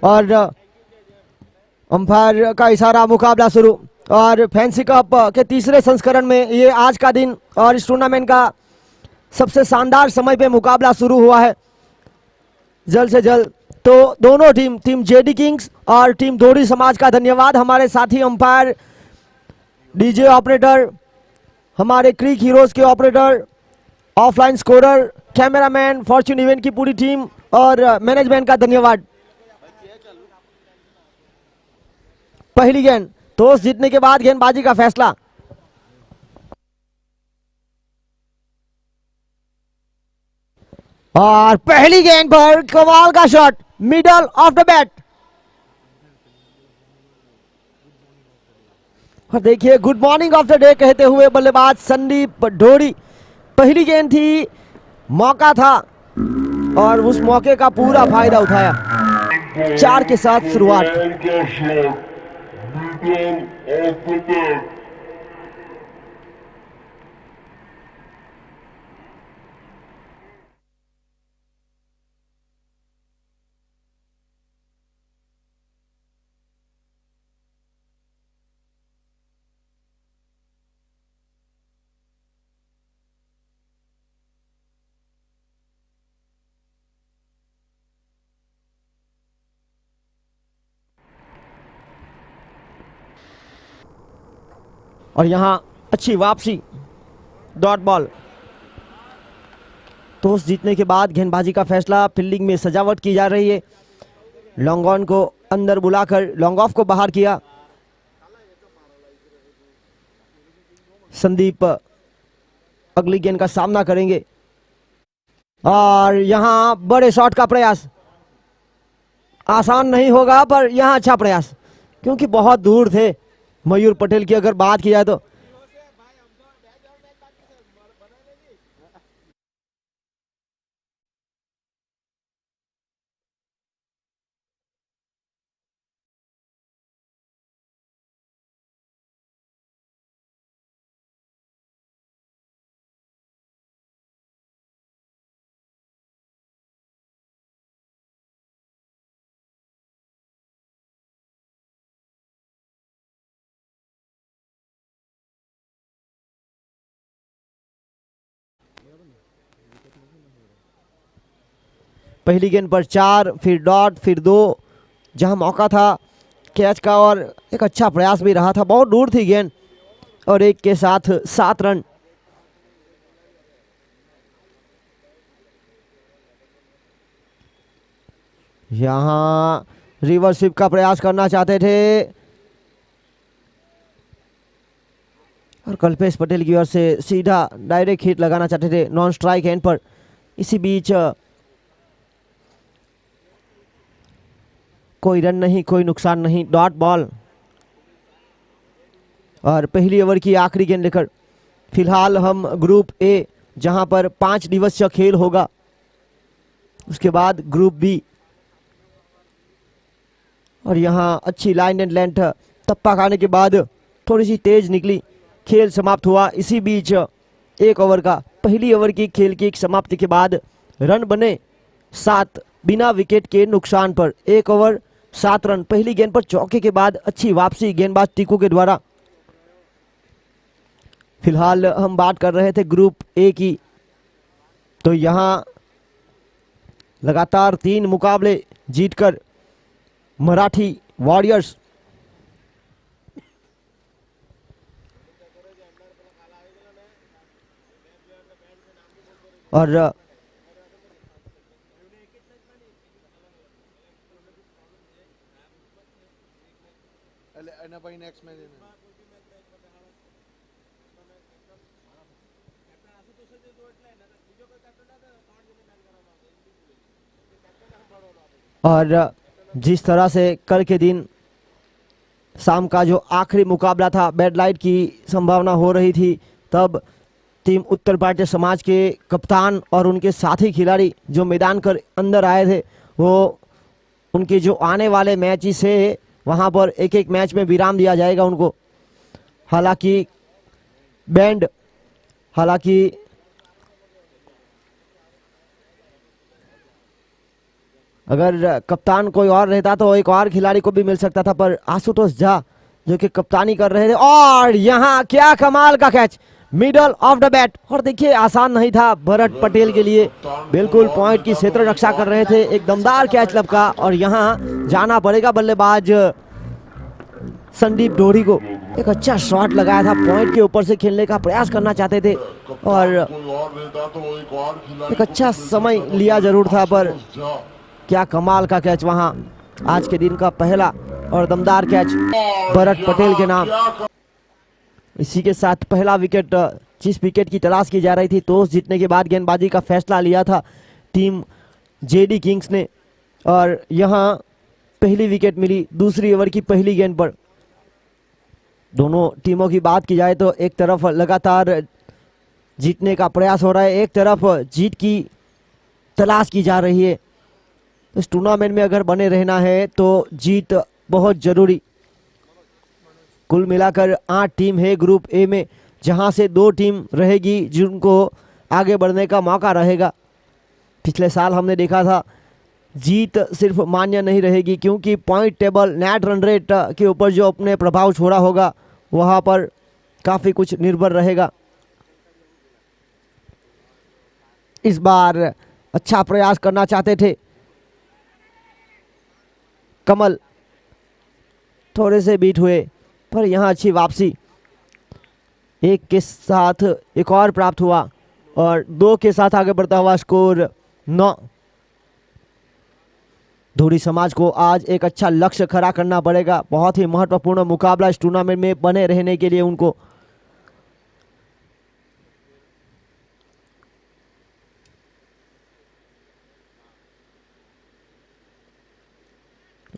और अंपायर का इशारा, मुकाबला शुरू। और फैंसी कप के तीसरे संस्करण में ये आज का दिन और इस टूर्नामेंट का सबसे शानदार समय पे मुकाबला शुरू हुआ है जल्द से जल्द। तो दोनों टीम जेडी किंग्स और टीम दोहरी समाज का धन्यवाद। हमारे साथी अंपायर, डीजे ऑपरेटर, हमारे क्रिक हीरोज के operator, offline scorer, cameraman, Fortune event की पूरी टीम और मैनेजमेंट का धन्यवाद। पहली गेंद, टॉस जीतने के बाद गेंदबाजी का फैसला। और पहली गेंद पर कमाल का shot, middle of the bat. और देखिए, good morning of the day कहते हुए बल्लेबाज संदीप ढोरी। पहली गेंद थी, मौका था और उस मौके का पूरा फायदा उठाया। 4 के साथ शुरुआत। और यहां अच्छी वापसी, डॉट बॉल। टॉस जीतने के बाद गेंदबाजी का फैसला। फील्डिंग में सजावट की जा रही है। लॉन्ग ऑन को अंदर बुलाकर लॉन्ग ऑफ को बाहर किया। संदीप अगली गेंद का सामना करेंगे और यहां बड़े शॉट का प्रयास। आसान नहीं होगा पर यहां अच्छा प्रयास, क्योंकि बहुत दूर थे मयूर पटेल की अगर बात की जाए तो। पहली गेंद पर 4, फिर डॉट, फिर 2, जहां मौका था कैच का और एक अच्छा प्रयास भी रहा था। बहुत दूर थी गेंद और 1 के साथ 7 रन। यहां रिवर्स स्वीप का प्रयास करना चाहते थे और कल्पेश पटेल की ओर से सीधा डायरेक्ट हिट लगाना चाहते थे नॉन स्ट्राइक हैंड पर। इसी बीच कोई रन नहीं, कोई नुकसान नहीं, डॉट बॉल। और पहली ओवर की आखिरी गेंद लेकर फिलहाल हम ग्रुप ए, जहां पर 5 दिवसीय खेल होगा, उसके बाद ग्रुप बी। और यहां अच्छी लाइन एंड लेंथ, टप्पा खाने के बाद थोड़ी सी तेज निकली, खेल समाप्त हुआ। इसी बीच 1 ओवर का, पहली ओवर की खेल की समाप्ति के बाद रन बने 7 बिना विकेट के नुकसान पर। 1 ओवर 7 रन। पहली गेंद पर चौके के बाद अच्छी वापसी गेंदबाज टीकू के द्वारा। फिलहाल हम बात कर रहे थे ग्रुप ए की, तो यहां लगातार 3 मुकाबले जीतकर मराठी वॉरियर्स और जिस तरह से कल के दिन शाम का जो आखिरी मुकाबला था, बैड लाइट की संभावना हो रही थी, तब टीम उत्तर भारतीय समाज के कप्तान और उनके साथी खिलाड़ी जो मैदान कर अंदर आए थे, वो उनके जो आने वाले मैचेस है वहां पर एक एक मैच में विराम दिया जाएगा उनको। हालांकि अगर कप्तान कोई और रहता तो एक और खिलाड़ी को भी मिल सकता था, पर आशुतोष झा जो कि कप्तानी कर रहे थे, और यहाँ क्या कमाल का catch, middle of the bat. और देखिए आसान नहीं था भरत पटेल के लिए, बिल्कुल पॉइंट की क्षेत्र रक्षा कर रहे थे, एक दमदार कैच लपका। और यहाँ जाना पड़ेगा बल्लेबाज संदीप डोरी को, एक अच्छा शॉट लगाया था, पॉइंट के ऊपर से खेलने का प्रयास करना चाहते थे और एक अच्छा समय लिया जरूर था, पर क्या कमाल का कैच वहां, आज के दिन का पहला और दमदार कैच भरत पटेल के नाम। इसी के साथ पहला विकेट, जिस विकेट की तलाश की जा रही थी, टॉस जीतने के बाद गेंदबाजी का फैसला लिया था टीम जेडी किंग्स ने, और यहां पहली विकेट मिली दूसरी ओवर की पहली गेंद पर। दोनों टीमों की बात की जाए तो एक तरफ लगातार जीतने का प्रयास हो रहा है, एक तरफ जीत की तलाश की जा रही है। इस टूर्नामेंट में अगर बने रहना है तो जीत बहुत जरूरी। कुल मिलाकर 8 टीम है ग्रुप ए में, जहां से 2 टीम रहेगी जिनको आगे बढ़ने का मौका रहेगा। पिछले साल हमने देखा था जीत सिर्फ मान्य नहीं रहेगी, क्योंकि point table, net run rate के ऊपर जो अपने प्रभाव छोड़ा होगा वहां पर काफी कुछ निर्भर रहेगा। इस बार अच्छा प्रयास करना चाहते थे कमल, थोड़े से बीट हुए, पर यहां अच्छी वापसी, 1 के साथ एक और प्राप्त हुआ और 2 के साथ आगे बढ़ता हुआ स्कोर 9। धोरी समाज को आज एक अच्छा लक्ष्य खड़ा करना पड़ेगा, बहुत ही महत्वपूर्ण मुकाबला इस टूर्नामेंट में बने रहने के लिए उनको।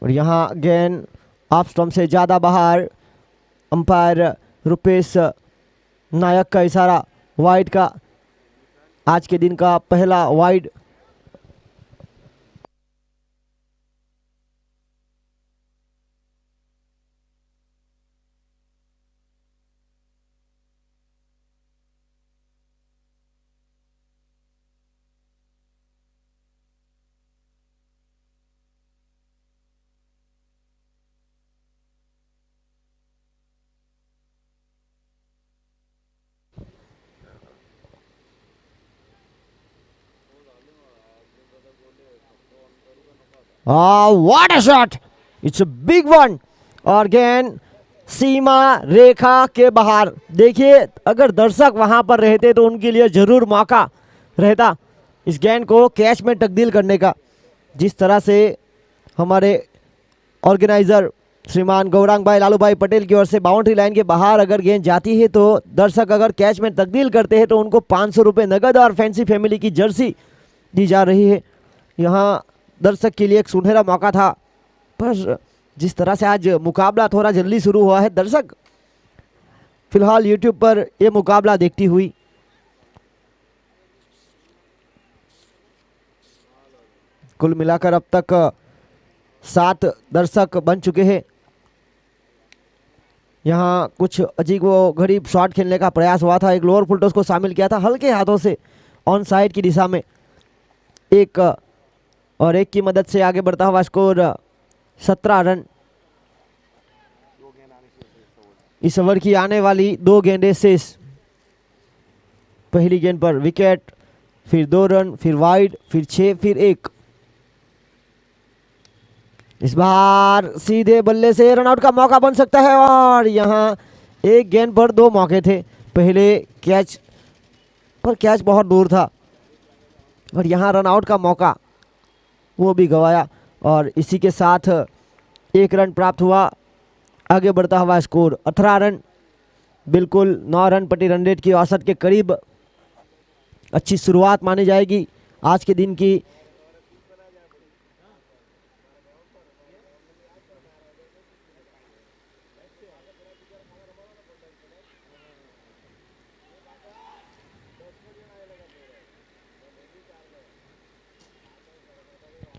और यहां गेंद ऑफ स्टंप से ज्यादा बाहर, अंपायर रुपेश नायक का इशारा वाइड का, आज के दिन का पहला wide. What a shot, it's a big one, और गेंद सीमा रेखा के बाहर। देखिए अगर दर्शक वहां पर रहते तो उनके लिए जरूर मौका रहता इस गेंद को कैच में तब्दील करने का। जिस तरह से हमारे ऑर्गेनाइजर श्रीमान गौरांग भाई लालू भाई पटेल की ओर से बाउंड्री लाइन के बाहर अगर गेंद जाती है तो दर्शक अगर कैच में तब्दील करते हैं तो उनको 500 रुपये नगद और फैंसी फैमिली की जर्सी दी जा रही है। यहाँ दर्शक के लिए एक सुनहरा मौका था, पर जिस तरह से आज मुकाबला थोड़ा जल्दी शुरू हुआ है, दर्शक फिलहाल यूट्यूब पर यह मुकाबला देखती हुई कुल मिलाकर अब तक 7 दर्शक बन चुके हैं। यहाँ कुछ अजीब व गरीब शॉट खेलने का प्रयास हुआ था, एक लोअर फुल टॉस को शामिल किया था हल्के हाथों से ऑन साइड की दिशा में, 1 और 1 की मदद से आगे बढ़ता हुआ स्कोर 17 रन। इस ओवर की आने वाली 2 गेंदें शेष, पहली गेंद पर विकेट, फिर 2 रन, फिर वाइड, फिर 6, फिर 1। इस बार सीधे बल्ले से रनआउट का मौका बन सकता है, और यहाँ एक गेंद पर 2 मौके थे। पहले कैच पर कैच बहुत दूर था और यहाँ रनआउट का मौका वो भी गवाया, और इसी के साथ 1 रन प्राप्त हुआ, आगे बढ़ता हुआ स्कोर 18 रन, बिल्कुल 9 रन प्रति रन रेट की औसत के करीब। अच्छी शुरुआत मानी जाएगी आज के दिन की।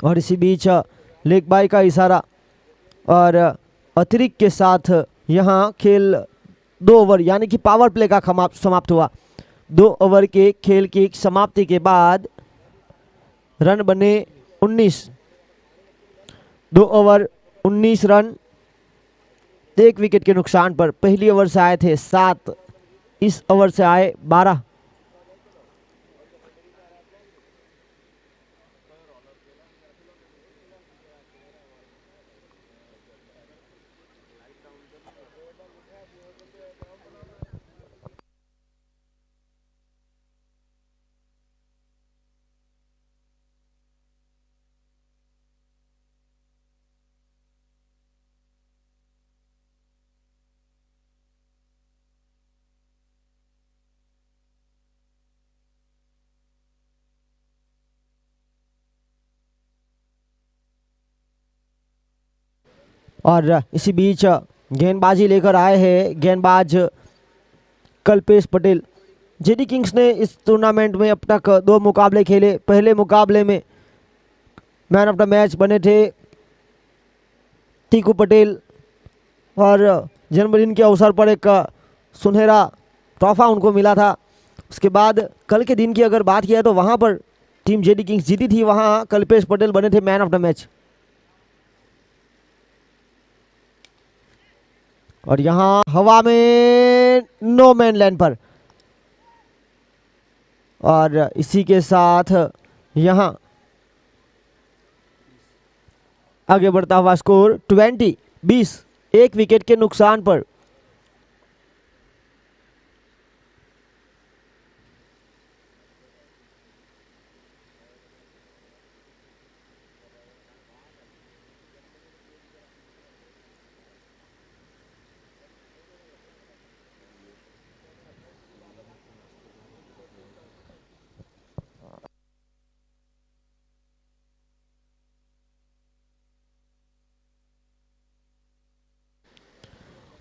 और इसी बीच लेग बाय का इशारा और अतिरिक्त के साथ यहाँ खेल 2 ओवर यानी कि पावर प्ले का समाप्त हुआ। 2 ओवर के खेल की समाप्ति के बाद रन बने 19। 2 ओवर 19 रन, 1 विकेट के नुकसान पर। पहली ओवर से आए थे 7, इस ओवर से आए 12। और इसी बीच गेंदबाजी लेकर आए हैं गेंदबाज कल्पेश पटेल। जेडी किंग्स ने इस टूर्नामेंट में अब तक 2 मुकाबले खेले। पहले मुकाबले में मैन ऑफ द मैच बने थे टीकू पटेल, और जन्मदिन के अवसर पर एक सुनहरा तोहफा उनको मिला था। उसके बाद कल के दिन की अगर बात किया तो वहां पर टीम जेडी किंग्स जीती थी, वहां कल्पेश पटेल बने थे मैन ऑफ द मैच। और यहां हवा में नो मैन लैंड पर, और इसी के साथ यहां आगे बढ़ता हुआ स्कोर 20 1 विकेट के नुकसान पर।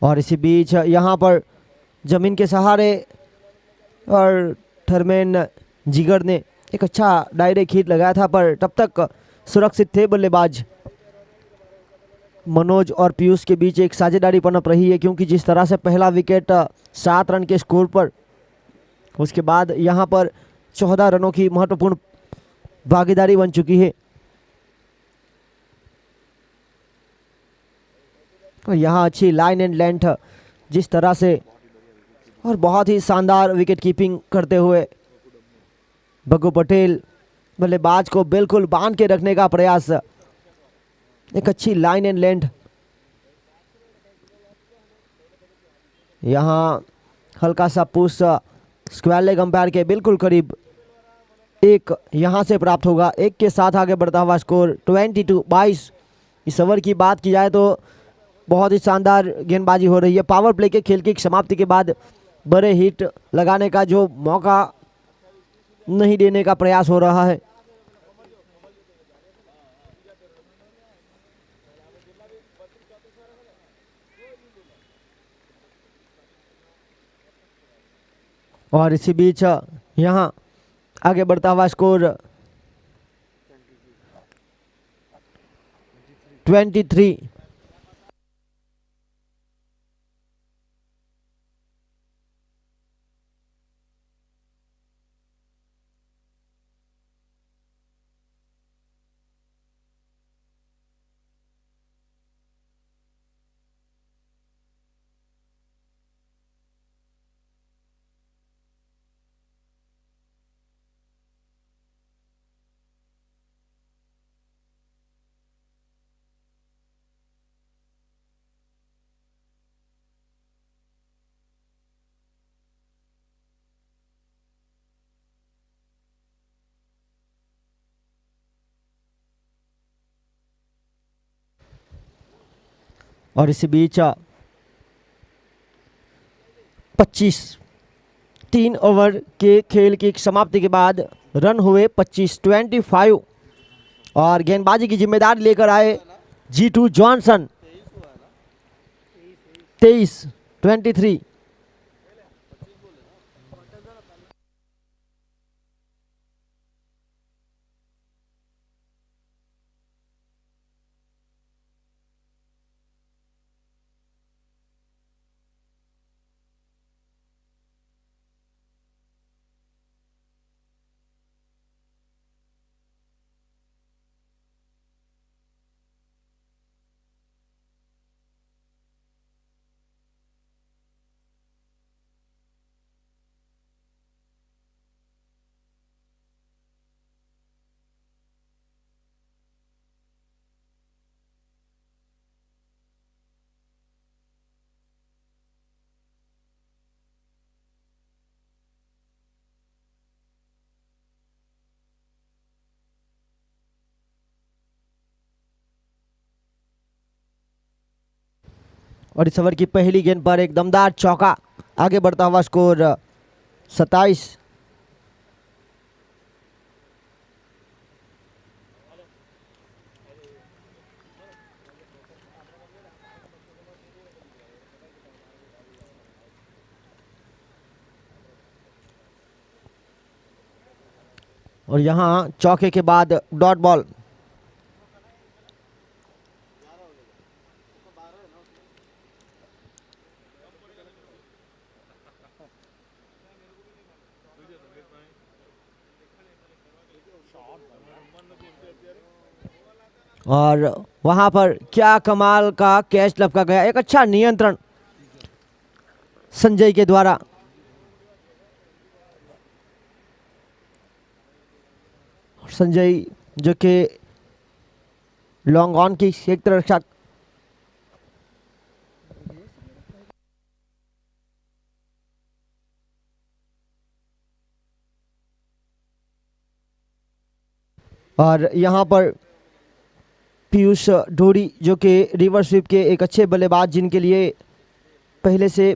और इसी बीच यहां पर जमीन के सहारे और थर्मेन जिगर ने एक अच्छा डायरेक्ट हिट लगाया था, पर तब तक सुरक्षित थे बल्लेबाज। मनोज और पीयूष के बीच एक साझेदारी पनप रही है, क्योंकि जिस तरह से पहला विकेट 7 रन के स्कोर पर, उसके बाद यहां पर 14 रनों की महत्वपूर्ण भागीदारी बन चुकी है। और यहाँ अच्छी लाइन एंड लेंथ जिस तरह से, और बहुत ही शानदार विकेट कीपिंग करते हुए बग्गू पटेल बल्लेबाज को बिल्कुल बांध के रखने का प्रयास। एक अच्छी लाइन एंड लेंथ। यहाँ हल्का सा पुश स्क्वायर लेग अंपायर के बिल्कुल करीब, एक यहाँ से प्राप्त होगा। एक के साथ आगे बढ़ता हुआ स्कोर 22। इस ओवर की बात की जाए तो बहुत ही शानदार गेंदबाजी हो रही है। पावर प्ले के खेल की समाप्ति के बाद बड़े हिट लगाने का जो मौका नहीं देने का प्रयास हो रहा है। और इसी बीच यहाँ आगे बढ़ता हुआ स्कोर 23। और इसी बीच 3 ओवर के खेल की समाप्ति के बाद रन हुए 25। और गेंदबाजी की जिम्मेदारी लेकर आए G2 जॉनसन 23। और इस ओवर की पहली गेंद पर एक दमदार चौका, आगे बढ़ता हुआ स्कोर 27। और यहां चौके के बाद डॉट बॉल। और वहां पर क्या कमाल का कैच लपका गया, एक अच्छा नियंत्रण संजय के द्वारा। संजय जो कि लॉन्ग ऑन की क्षेत्र रक्षक। और यहां पर पीयूष ढोरी जो कि रिवर्स स्वीप के एक अच्छे बल्लेबाज, जिनके लिए पहले से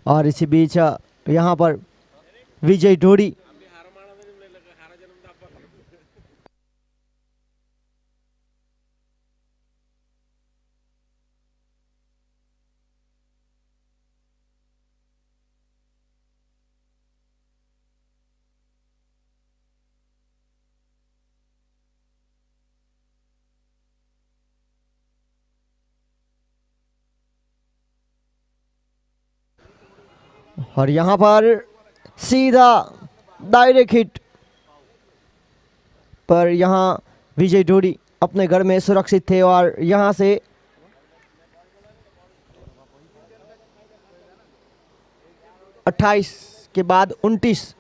और इसी बीच यहां पर विजय ढोरी और यहां पर सीधा डायरेक्ट हिट पर यहां विजय ढोरी अपने घर में सुरक्षित थे और यहां से 28 के बाद 29।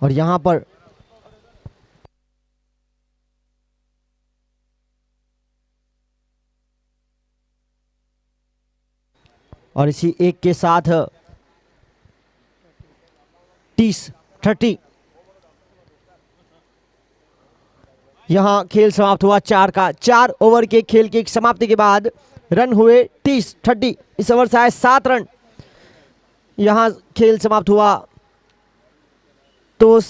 और यहां पर और इसी एक के साथ 30 यहां खेल समाप्त हुआ। 4 ओवर के खेल की समाप्ति के बाद रन हुए 30। इस ओवर से आए 7 रन। यहां खेल समाप्त हुआ। टॉस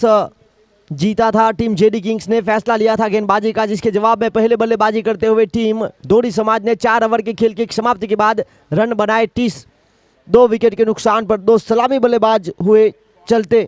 जीता था टीम जेडी किंग्स ने, फैसला लिया था गेंदबाजी का, जिसके जवाब में पहले बल्लेबाजी करते हुए टीम दोडी समाज ने 4 ओवर के खेल की समाप्ति के बाद रन बनाए 30। 2 विकेट के नुकसान पर 2 सलामी बल्लेबाज हुए चलते।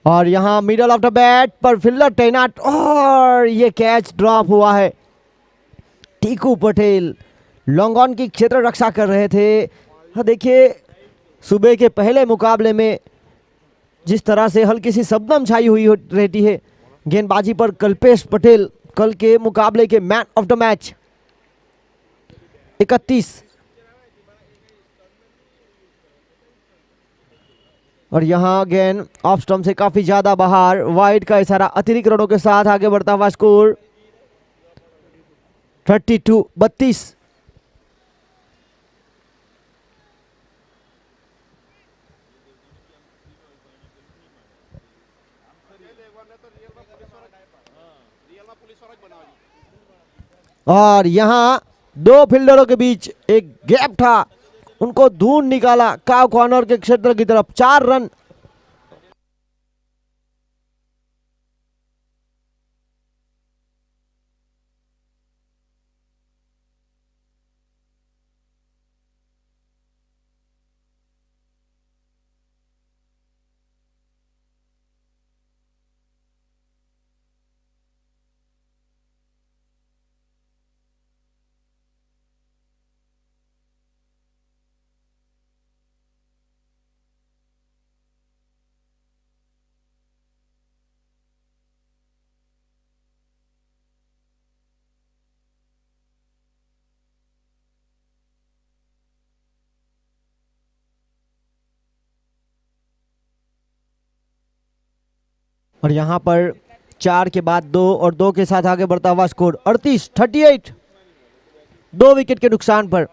और यहाँ मिडल ऑफ द बैट पर फील्डर तैनात और ये कैच ड्रॉप हुआ है। टीकू पटेल लॉन्ग ऑन की क्षेत्र रक्षा कर रहे थे। देखिए सुबह के पहले मुकाबले में जिस तरह से हल्की सी शबनम छाई हुई रहती है गेंदबाजी पर, कल्पेश पटेल कल के मुकाबले के मैन ऑफ द मैच। 31 और यहाँ गेंद ऑफ स्टंप से काफी ज्यादा बाहर, वाइड का इशारा, अतिरिक्त रनों के साथ आगे बढ़ता हुआ स्कोर 32-32। और यहाँ दो फील्डरों के बीच एक गैप था, उनको ढूंढ निकाला काव कॉर्नर के क्षेत्र की तरफ। 4 रन। और यहाँ पर 4 के बाद 2 और 2 के साथ आगे बढ़ता हुआ स्कोर 38-38, 2 विकेट के नुकसान पर।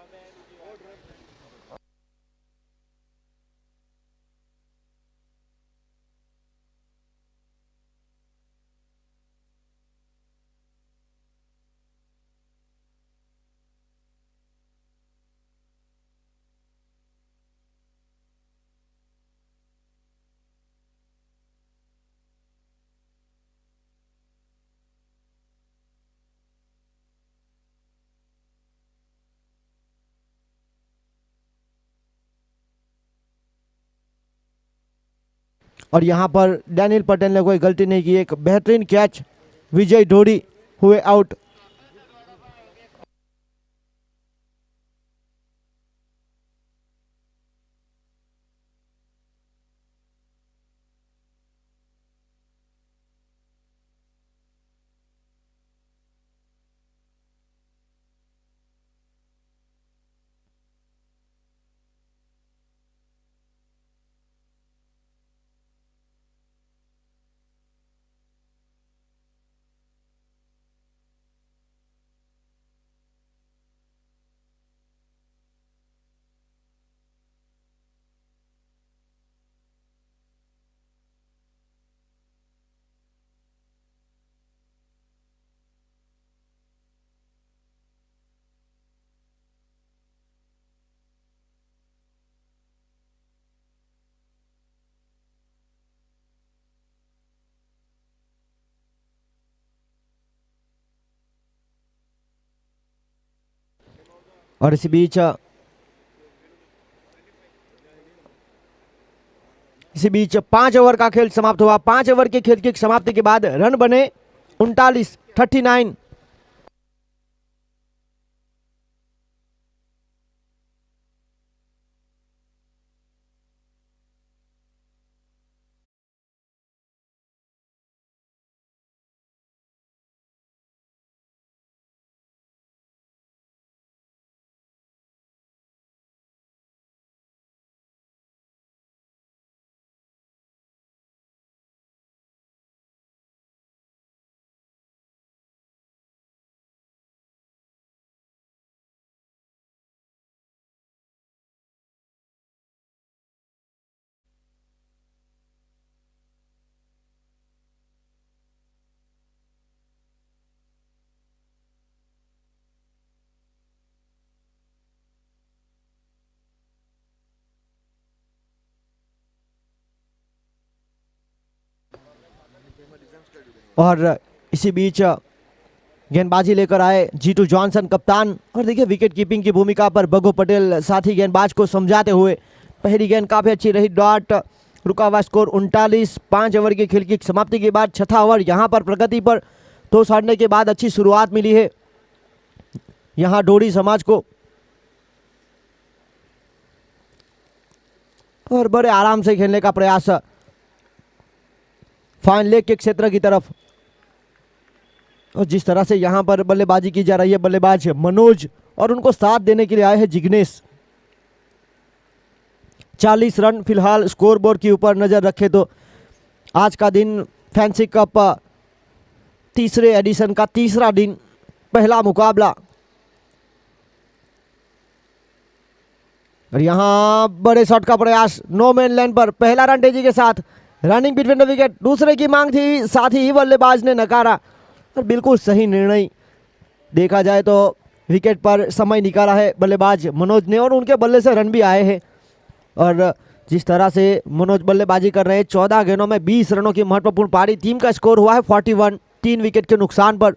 और यहाँ पर डैनियल पटेल ने कोई गलती नहीं की, एक बेहतरीन कैच, विजय ढोड़ी हुए आउट। और इसी बीच 5 ओवर का खेल समाप्त हुआ। 5 ओवर के खेल की समाप्ति के बाद रन बने 39। और इसी बीच गेंदबाजी लेकर आए जीतू जॉनसन कप्तान। और देखिए विकेट कीपिंग की भूमिका पर बगू पटेल साथी गेंदबाज को समझाते हुए, पहली गेंद काफी अच्छी रही, डॉट रुका हुआ स्कोर 39। 5 ओवर की खेल की समाप्ति के बाद छठा ओवर यहां पर प्रगति पर टॉस हारने के बाद अच्छी शुरुआत मिली है यहां डोडी समाज को, और बड़े आराम से खेलने का प्रयास फाइन लेग के क्षेत्र की तरफ। और जिस तरह से यहां पर बल्लेबाजी की जा रही है, बल्लेबाज मनोज और उनको साथ देने के लिए आए हैं जिग्नेश। 40 रन फिलहाल स्कोर बोर्ड के ऊपर नजर रखे तो आज का दिन फैंसी कप तीसरे एडिशन का तीसरा दिन, पहला मुकाबला। और यहां बड़े शॉट का प्रयास, नो मैन लैंड पर पहला रन तेजी के साथ, रनिंग बिटवीन द विकेट, दूसरे की मांग थी, साथ ही बल्लेबाज ने नकारा और बिल्कुल सही निर्णय देखा जाए तो विकेट पर समय निकाला है बल्लेबाज मनोज ने और उनके बल्ले से रन भी आए हैं। और जिस तरह से मनोज बल्लेबाजी कर रहे हैं, 14 गेंदों में 20 रनों की महत्वपूर्ण पारी, टीम का स्कोर हुआ है 41, 3 विकेट के नुकसान पर।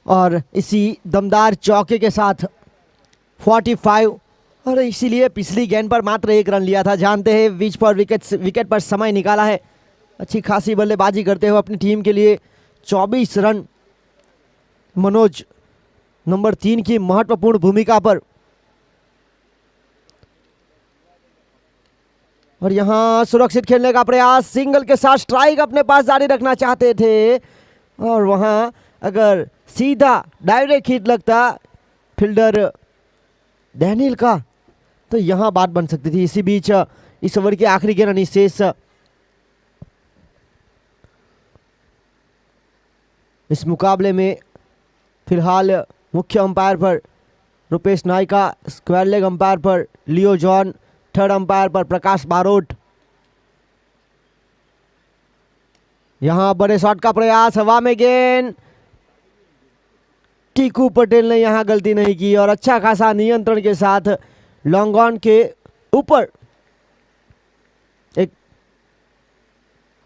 और इसी दमदार चौके के साथ 45, और इसीलिए पिछली गेंद पर मात्र 1 रन लिया था। जानते हैं बीच पर विकेट पर समय निकाला है, अच्छी खासी बल्लेबाजी करते हुए अपनी टीम के लिए 24 रन मनोज नंबर 3 की महत्वपूर्ण भूमिका पर। और यहां सुरक्षित खेलने का प्रयास, सिंगल के साथ स्ट्राइक अपने पास जारी रखना चाहते थे और वहां अगर सीधा डायरेक्ट हिट लगता फील्डर डैनियल का तो यहां बात बन सकती थी। इसी बीच इस ओवर की आखिरी गेंद अनिशेष, इस मुकाबले में फिलहाल मुख्य अंपायर पर Rupesh Nykaa, square leg umpire पर लियो जॉन, थर्ड अंपायर पर प्रकाश बारोट। यहां बड़े शॉट का प्रयास, हवा में गेंद, टीकू पटेल ने यहां गलती नहीं की और अच्छा खासा नियंत्रण के साथ लॉन्ग ऑन के ऊपर एक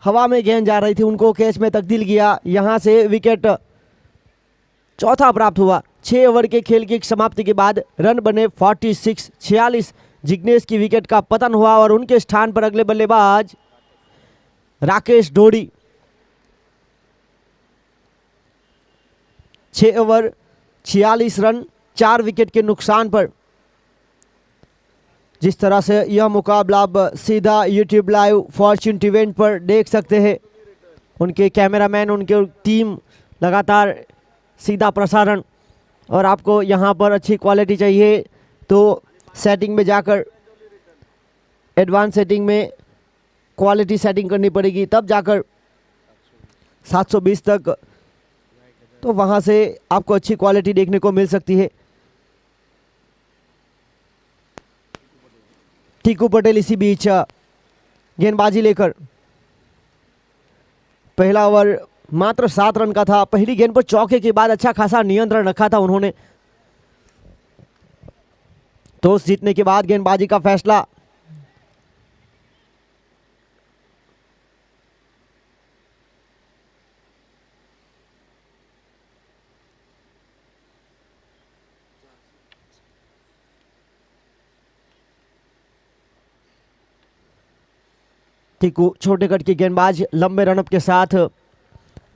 हवा में गेंद जा रही थी, उनको कैच में तब्दील किया, यहां से विकेट चौथा प्राप्त हुआ। 6 ओवर के खेल की समाप्ति के बाद रन बने 46। 46 जिग्नेश की विकेट का पतन हुआ और उनके स्थान पर अगले बल्लेबाज राकेश डोडी। 6 ओवर 46 रन 4 विकेट के नुकसान पर। जिस तरह से यह मुकाबला आप सीधा यूट्यूब लाइव फॉर्च्यून इवेंट पर देख सकते हैं, उनके कैमरामैन, उनके टीम लगातार सीधा प्रसारण। और आपको यहाँ पर अच्छी क्वालिटी चाहिए तो सेटिंग में जाकर एडवांस सेटिंग में क्वालिटी सेटिंग करनी पड़ेगी, तब जाकर 720 तक, तो वहाँ से आपको अच्छी क्वालिटी देखने को मिल सकती है। टीकू पटेल इसी बीच गेंदबाजी लेकर, पहला ओवर मात्र 7 रन का था, पहली गेंद पर चौके के बाद अच्छा खासा नियंत्रण रखा था उन्होंने। टॉस जीतने के बाद गेंदबाजी का फैसला, टीकू छोटे कट के गेंदबाज लंबे रनअप के साथ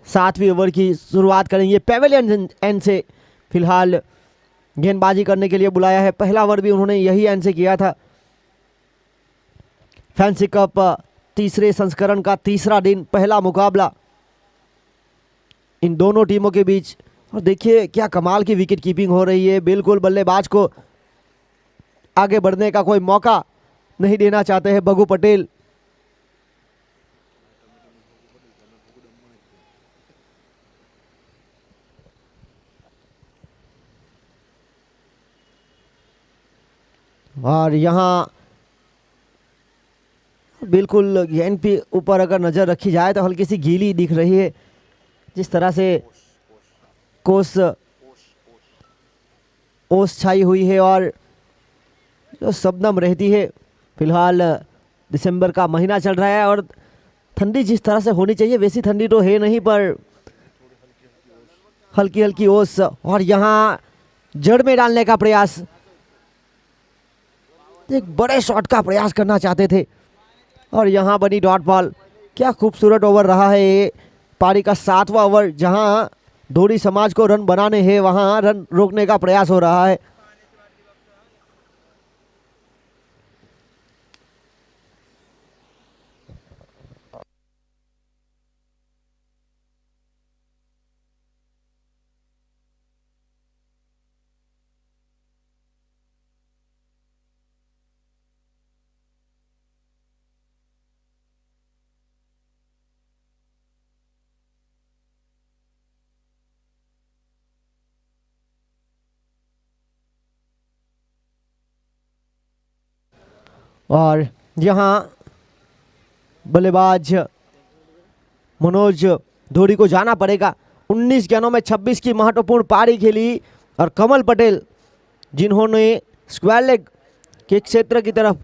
7वीं ओवर की शुरुआत करेंगे। पेवेलियन एंड से फिलहाल गेंदबाजी करने के लिए बुलाया है, पहला ओवर भी उन्होंने यही एंड से किया था। फैंसी कप तीसरे संस्करण का तीसरा दिन, पहला मुकाबला इन दोनों टीमों के बीच। और देखिए क्या कमाल की विकेट कीपिंग हो रही है, बिल्कुल बल्लेबाज को आगे बढ़ने का कोई मौका नहीं देना चाहते हैं बगू पटेल। और यहां बिल्कुल गेंद पे ऊपर अगर नज़र रखी जाए तो हल्की सी गीली दिख रही है, जिस तरह से कोस ओस छाई हुई है और जो शबनम रहती है। फिलहाल दिसंबर का महीना चल रहा है और ठंडी जिस तरह से होनी चाहिए वैसी ठंडी तो है नहीं, पर हल्की हल्की ओस। और यहाँ जड़ में डालने का प्रयास, एक बड़े शॉट का प्रयास करना चाहते थे और यहाँ बनी डॉट बॉल। क्या खूबसूरत ओवर रहा है ये, पारी का 7वां ओवर। जहाँ धोरी समाज को रन बनाने हैं वहाँ रन रोकने का प्रयास हो रहा है। और यहाँ बल्लेबाज मनोज धोरी को जाना पड़ेगा। 19 गेंदों में 26 की महत्वपूर्ण पारी खेली और कमल पटेल जिन्होंने स्क्वायर लेग के क्षेत्र की तरफ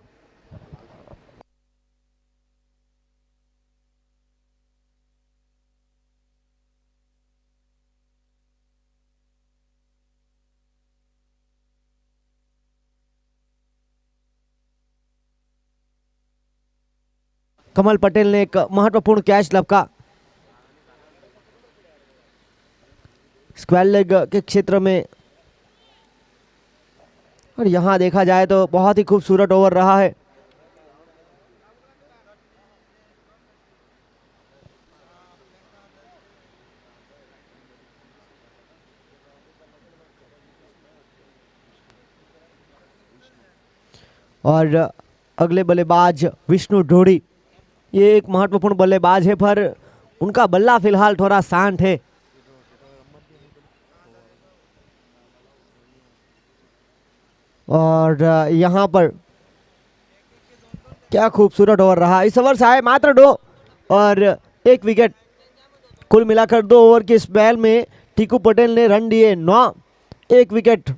कमल पटेल ने एक महत्वपूर्ण कैच लपका स्क्वायर लेग के क्षेत्र में। और यहाँ देखा जाए तो बहुत ही खूबसूरत ओवर रहा है। और अगले बल्लेबाज विष्णु ढोड़ी, ये एक महत्वपूर्ण बल्लेबाज है पर उनका बल्ला फिलहाल थोड़ा शांत है। और यहाँ पर क्या खूबसूरत ओवर रहा। इस ओवर से आए मात्र 2 और 1 विकेट। कुल मिलाकर 2 ओवर के स्पेल में टीकू पटेल ने रन दिए 9, 1 विकेट।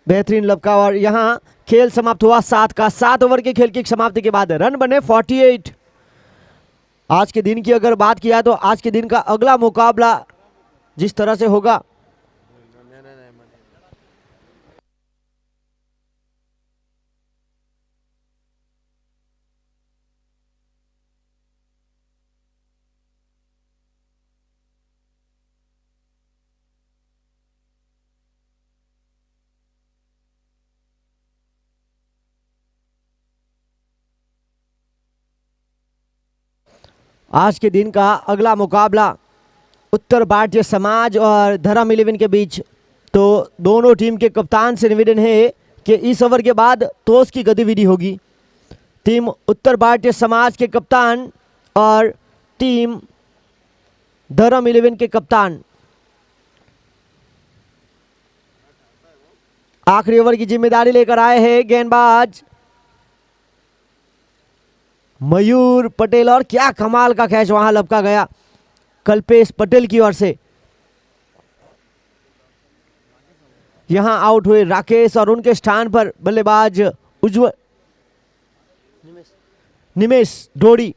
बेहतरीन लपका। और यहाँ खेल समाप्त हुआ 7 ओवर के खेल की समाप्ति के बाद रन बने 48। आज के दिन की अगर बात किया तो आज के दिन का अगला मुकाबला जिस तरह से होगा, आज के दिन का अगला मुकाबला उत्तर भारतीय समाज और धर्म 11 के बीच। तो दोनों टीम के कप्तान से निवेदन है कि इस ओवर के बाद टॉस की गतिविधि होगी। टीम उत्तर भारतीय समाज के कप्तान और टीम धर्म 11 के कप्तान आखिरी ओवर की जिम्मेदारी लेकर आए हैं गेंदबाज मयूर पटेल। और क्या कमाल का कैच वहां लपका गया कल्पेश पटेल की ओर से। यहां आउट हुए राकेश और उनके स्थान पर बल्लेबाज उज्जवल निमेश ढोड़ी।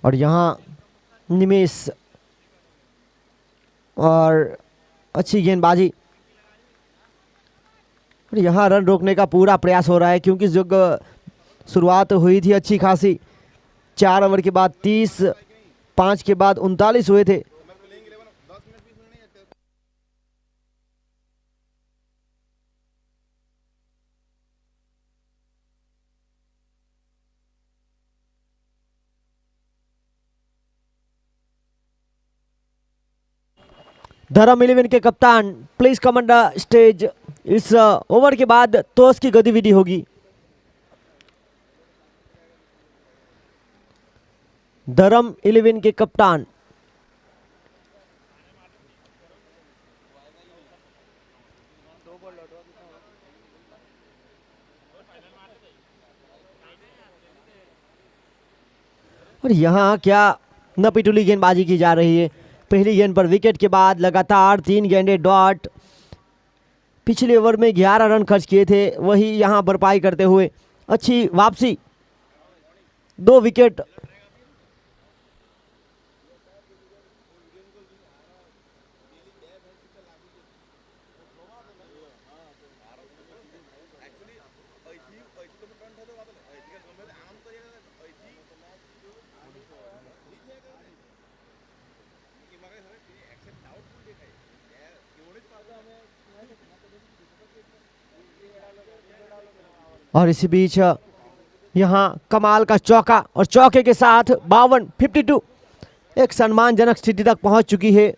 और यहाँ निमेश और अच्छी गेंदबाजी। और यहाँ रन रोकने का पूरा प्रयास हो रहा है क्योंकि जो शुरुआत हुई थी अच्छी खासी 4 ओवर के बाद 30, 5 के बाद 39 हुए थे। धर्म 11 के कप्तान please come on the stage. इस ओवर के बाद टॉस की गतिविधि होगी। धर्म 11 के कप्तान और यहाँ क्या नपीटुली गेंदबाजी की जा रही है। पहली गेंद पर विकेट के बाद लगातार 3 गेंदें डॉट। पिछले ओवर में 11 रन खर्च किए थे, वही यहाँ भरपाई करते हुए अच्छी वापसी, 2 विकेट। और इसी बीच यहाँ कमाल का चौका और चौके के साथ 52 एक सम्मानजनक स्थिति तक पहुंच चुकी है।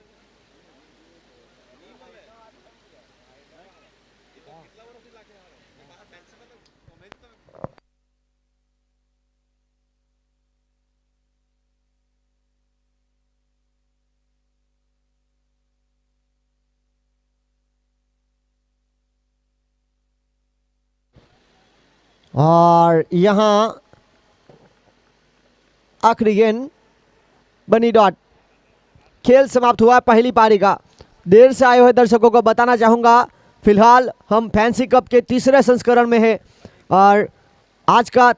और यहाँ आखिरी गेंद बनी डॉट। खेल समाप्त हुआ पहली पारी का। देर से आए हुए दर्शकों को बताना चाहूँगा, फिलहाल हम फैंसी कप के तीसरे संस्करण में है और आज का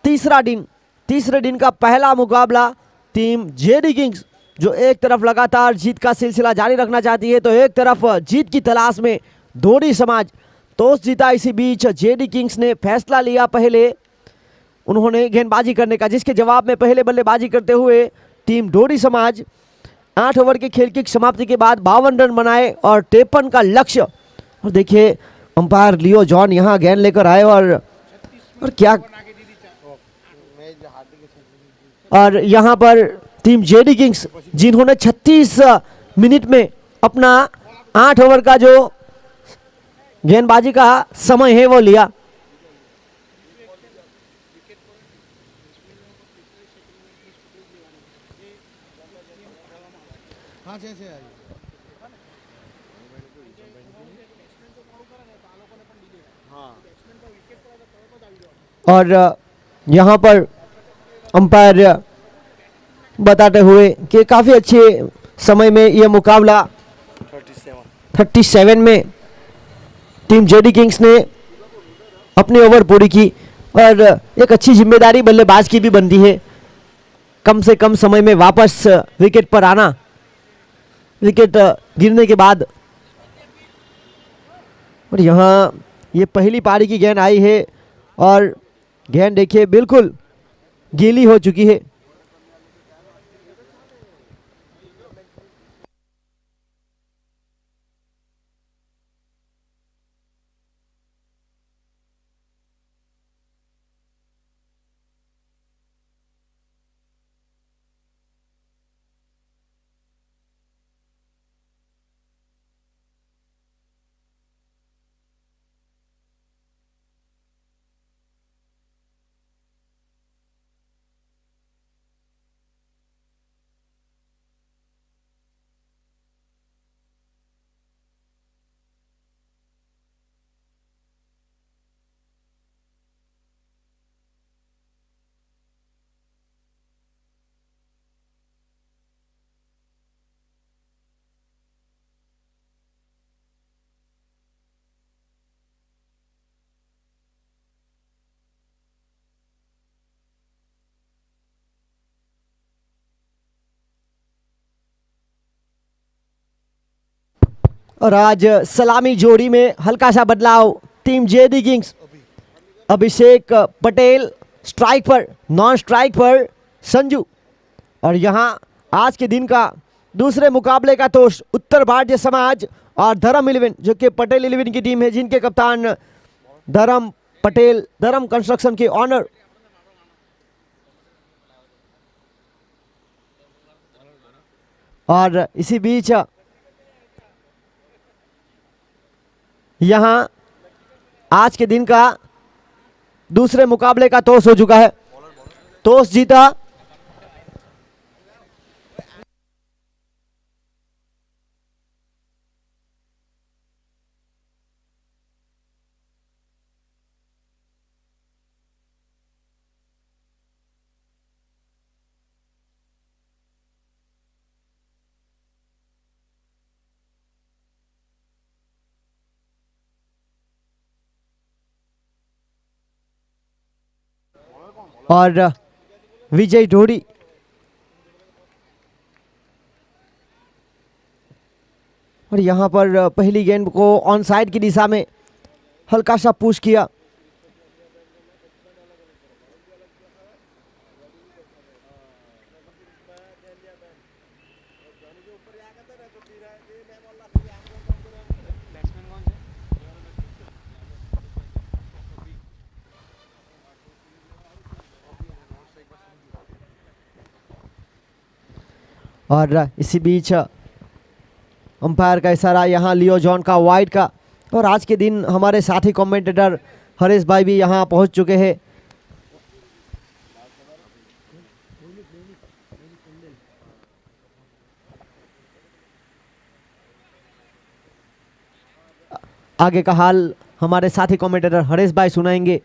तीसरे दिन का पहला मुकाबला टीम जेडी किंग्स, जो एक तरफ लगातार जीत का सिलसिला जारी रखना चाहती है तो एक तरफ जीत की तलाश में धोडी समाज टॉस जीता। इसी बीच जेडी किंग्स ने फैसला लिया पहले उन्होंने गेंदबाजी करने का, जिसके जवाब में पहले बल्लेबाजी करते हुए टीम धोडी समाज 8 ओवर के खेल की समाप्ति के बाद 52 रन बनाए और 53 का लक्ष्य। और देखिए अंपायर लियो जॉन यहाँ गेंद लेकर आए और क्या, और यहाँ पर टीम जेडी किंग्स जिन्होंने 36 मिनट में अपना 8 ओवर का जो गेंदबाजी का समय है वो लिया। और यहाँ पर अंपायर बताते हुए कि काफी अच्छे समय में यह मुकाबला 37 में टीम जेडी किंग्स ने अपनी ओवर पूरी की और एक अच्छी जिम्मेदारी बल्लेबाज की भी बनती है, कम से कम समय में वापस विकेट पर आना, विकेट गिरने के बाद। और यहाँ ये पहली पारी की गेंद आई है और गेंद देखिए बिल्कुल गीली हो चुकी है। और आज सलामी जोड़ी में हल्का सा बदलाव। टीम जेडी किंग्स अभिषेक पटेल स्ट्राइक पर, नॉन स्ट्राइक पर संजू। और यहाँ आज के दिन का दूसरे मुकाबले का तोष उत्तर भारतीय समाज और धर्म 11 जो कि पटेल 11 की टीम है, जिनके कप्तान धर्म पटेल, धर्म कंस्ट्रक्शन के ऑनर। और इसी बीच यहाँ आज के दिन का दूसरे मुकाबले का टॉस हो चुका है। टॉस जीता और विजय ढोड़ी। और यहाँ पर पहली गेंद को ऑन साइड की दिशा में हल्का सा पुश किया। और इसी बीच अंपायर का इशारा यहाँ लियो जॉन का वाइड का। और आज के दिन हमारे साथी कमेंटेटर हरीश भाई भी यहाँ पहुँच चुके हैं। आगे का हाल हमारे साथी कमेंटेटर हरीश भाई सुनाएंगे।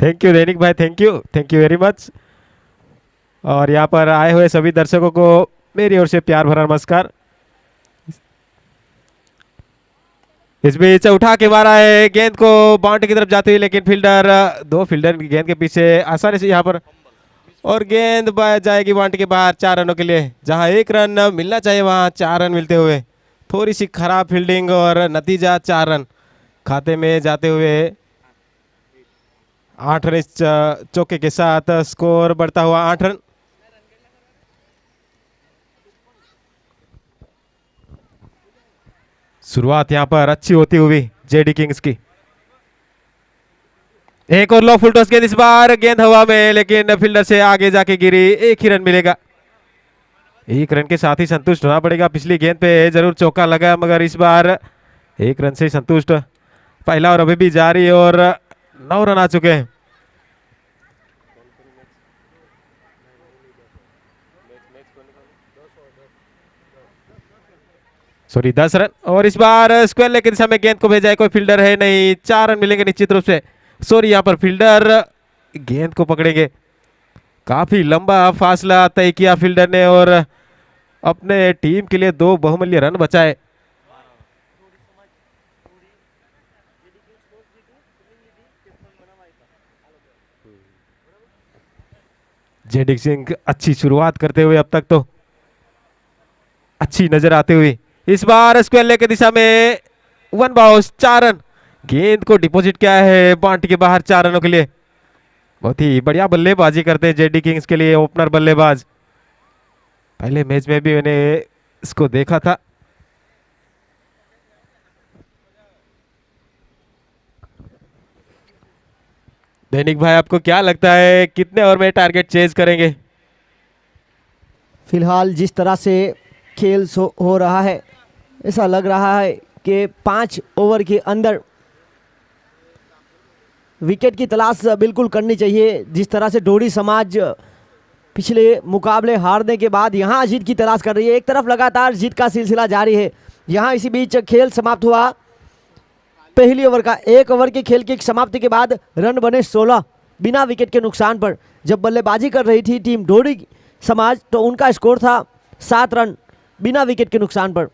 थैंक यू दैनिक भाई, थैंक यू वेरी मच। और यहाँ पर आए हुए सभी दर्शकों को मेरी ओर से प्यार भरा नमस्कार। इस बीच उठा के मारा है, गेंद को बाउंड्री की तरफ जाती है, लेकिन फील्डर, दो फील्डर गेंद के पीछे आसानी से यहाँ पर, और गेंद जाएगी बाउंड्री के बाहर 4 रनों के लिए। जहाँ 1 रन मिलना चाहिए वहाँ 4 रन मिलते हुए थोड़ी सी खराब फील्डिंग और नतीजा 4 रन खाते में जाते हुए 8 रन चौके के साथ स्कोर बढ़ता हुआ 8 रन। शुरुआत यहां पर अच्छी होती हुई जेडी किंग्स की। एक और लो फुल टॉस गेंद, इस बार गेंद हवा में, लेकिन फील्डर से आगे जाके गिरी। 1 ही रन मिलेगा, 1 रन के साथ ही संतुष्ट होना पड़ेगा। पिछली गेंद पे जरूर चौका लगा, मगर इस बार 1 रन से संतुष्ट। पहला और अभी भी जारी, और 9 रन आ चुके हैं। सॉरी 10 रन, और इस बार स्क्वायर लेग की दिशा में गेंद को भेजा है, कोई फील्डर है नहीं। 4 रन मिलेंगे निश्चित रूप से। सॉरी यहाँ पर फील्डर गेंद को पकड़ेंगे। काफी लंबा फासला तय किया फील्डर ने और अपने टीम के लिए 2 बहुमूल्य रन बचाए। जेडी सिंह अच्छी शुरुआत करते हुए अब तक तो अच्छी नजर आते हुए, इस बार स्क्वायर लेग की दिशा में 1 बाउंस, 4 रन। गेंद को डिपॉजिट किया है बाउंड्री के बाहर 4 रनों के लिए। बहुत ही बढ़िया बल्लेबाजी करते हैं जेडी किंग्स के लिए ओपनर बल्लेबाज। पहले मैच में भी मैंने इसको देखा था। दैनिक भाई, आपको क्या लगता है कितने ओवर में टारगेट चेज करेंगे? फिलहाल जिस तरह से खेल हो रहा है, ऐसा लग रहा है कि 5 ओवर के अंदर विकेट की तलाश बिल्कुल करनी चाहिए। जिस तरह से डोडी समाज पिछले मुकाबले हारने के बाद यहाँ जीत की तलाश कर रही है, एक तरफ लगातार जीत का सिलसिला जारी है। यहाँ इसी बीच खेल समाप्त हुआ। पहली ओवर का 1 ओवर के खेल की समाप्ति के बाद रन बने 16 बिना विकेट के नुकसान पर। जब बल्लेबाजी कर रही थी टीम डोडी समाज, तो उनका स्कोर था 7 रन बिना विकेट के नुकसान पर।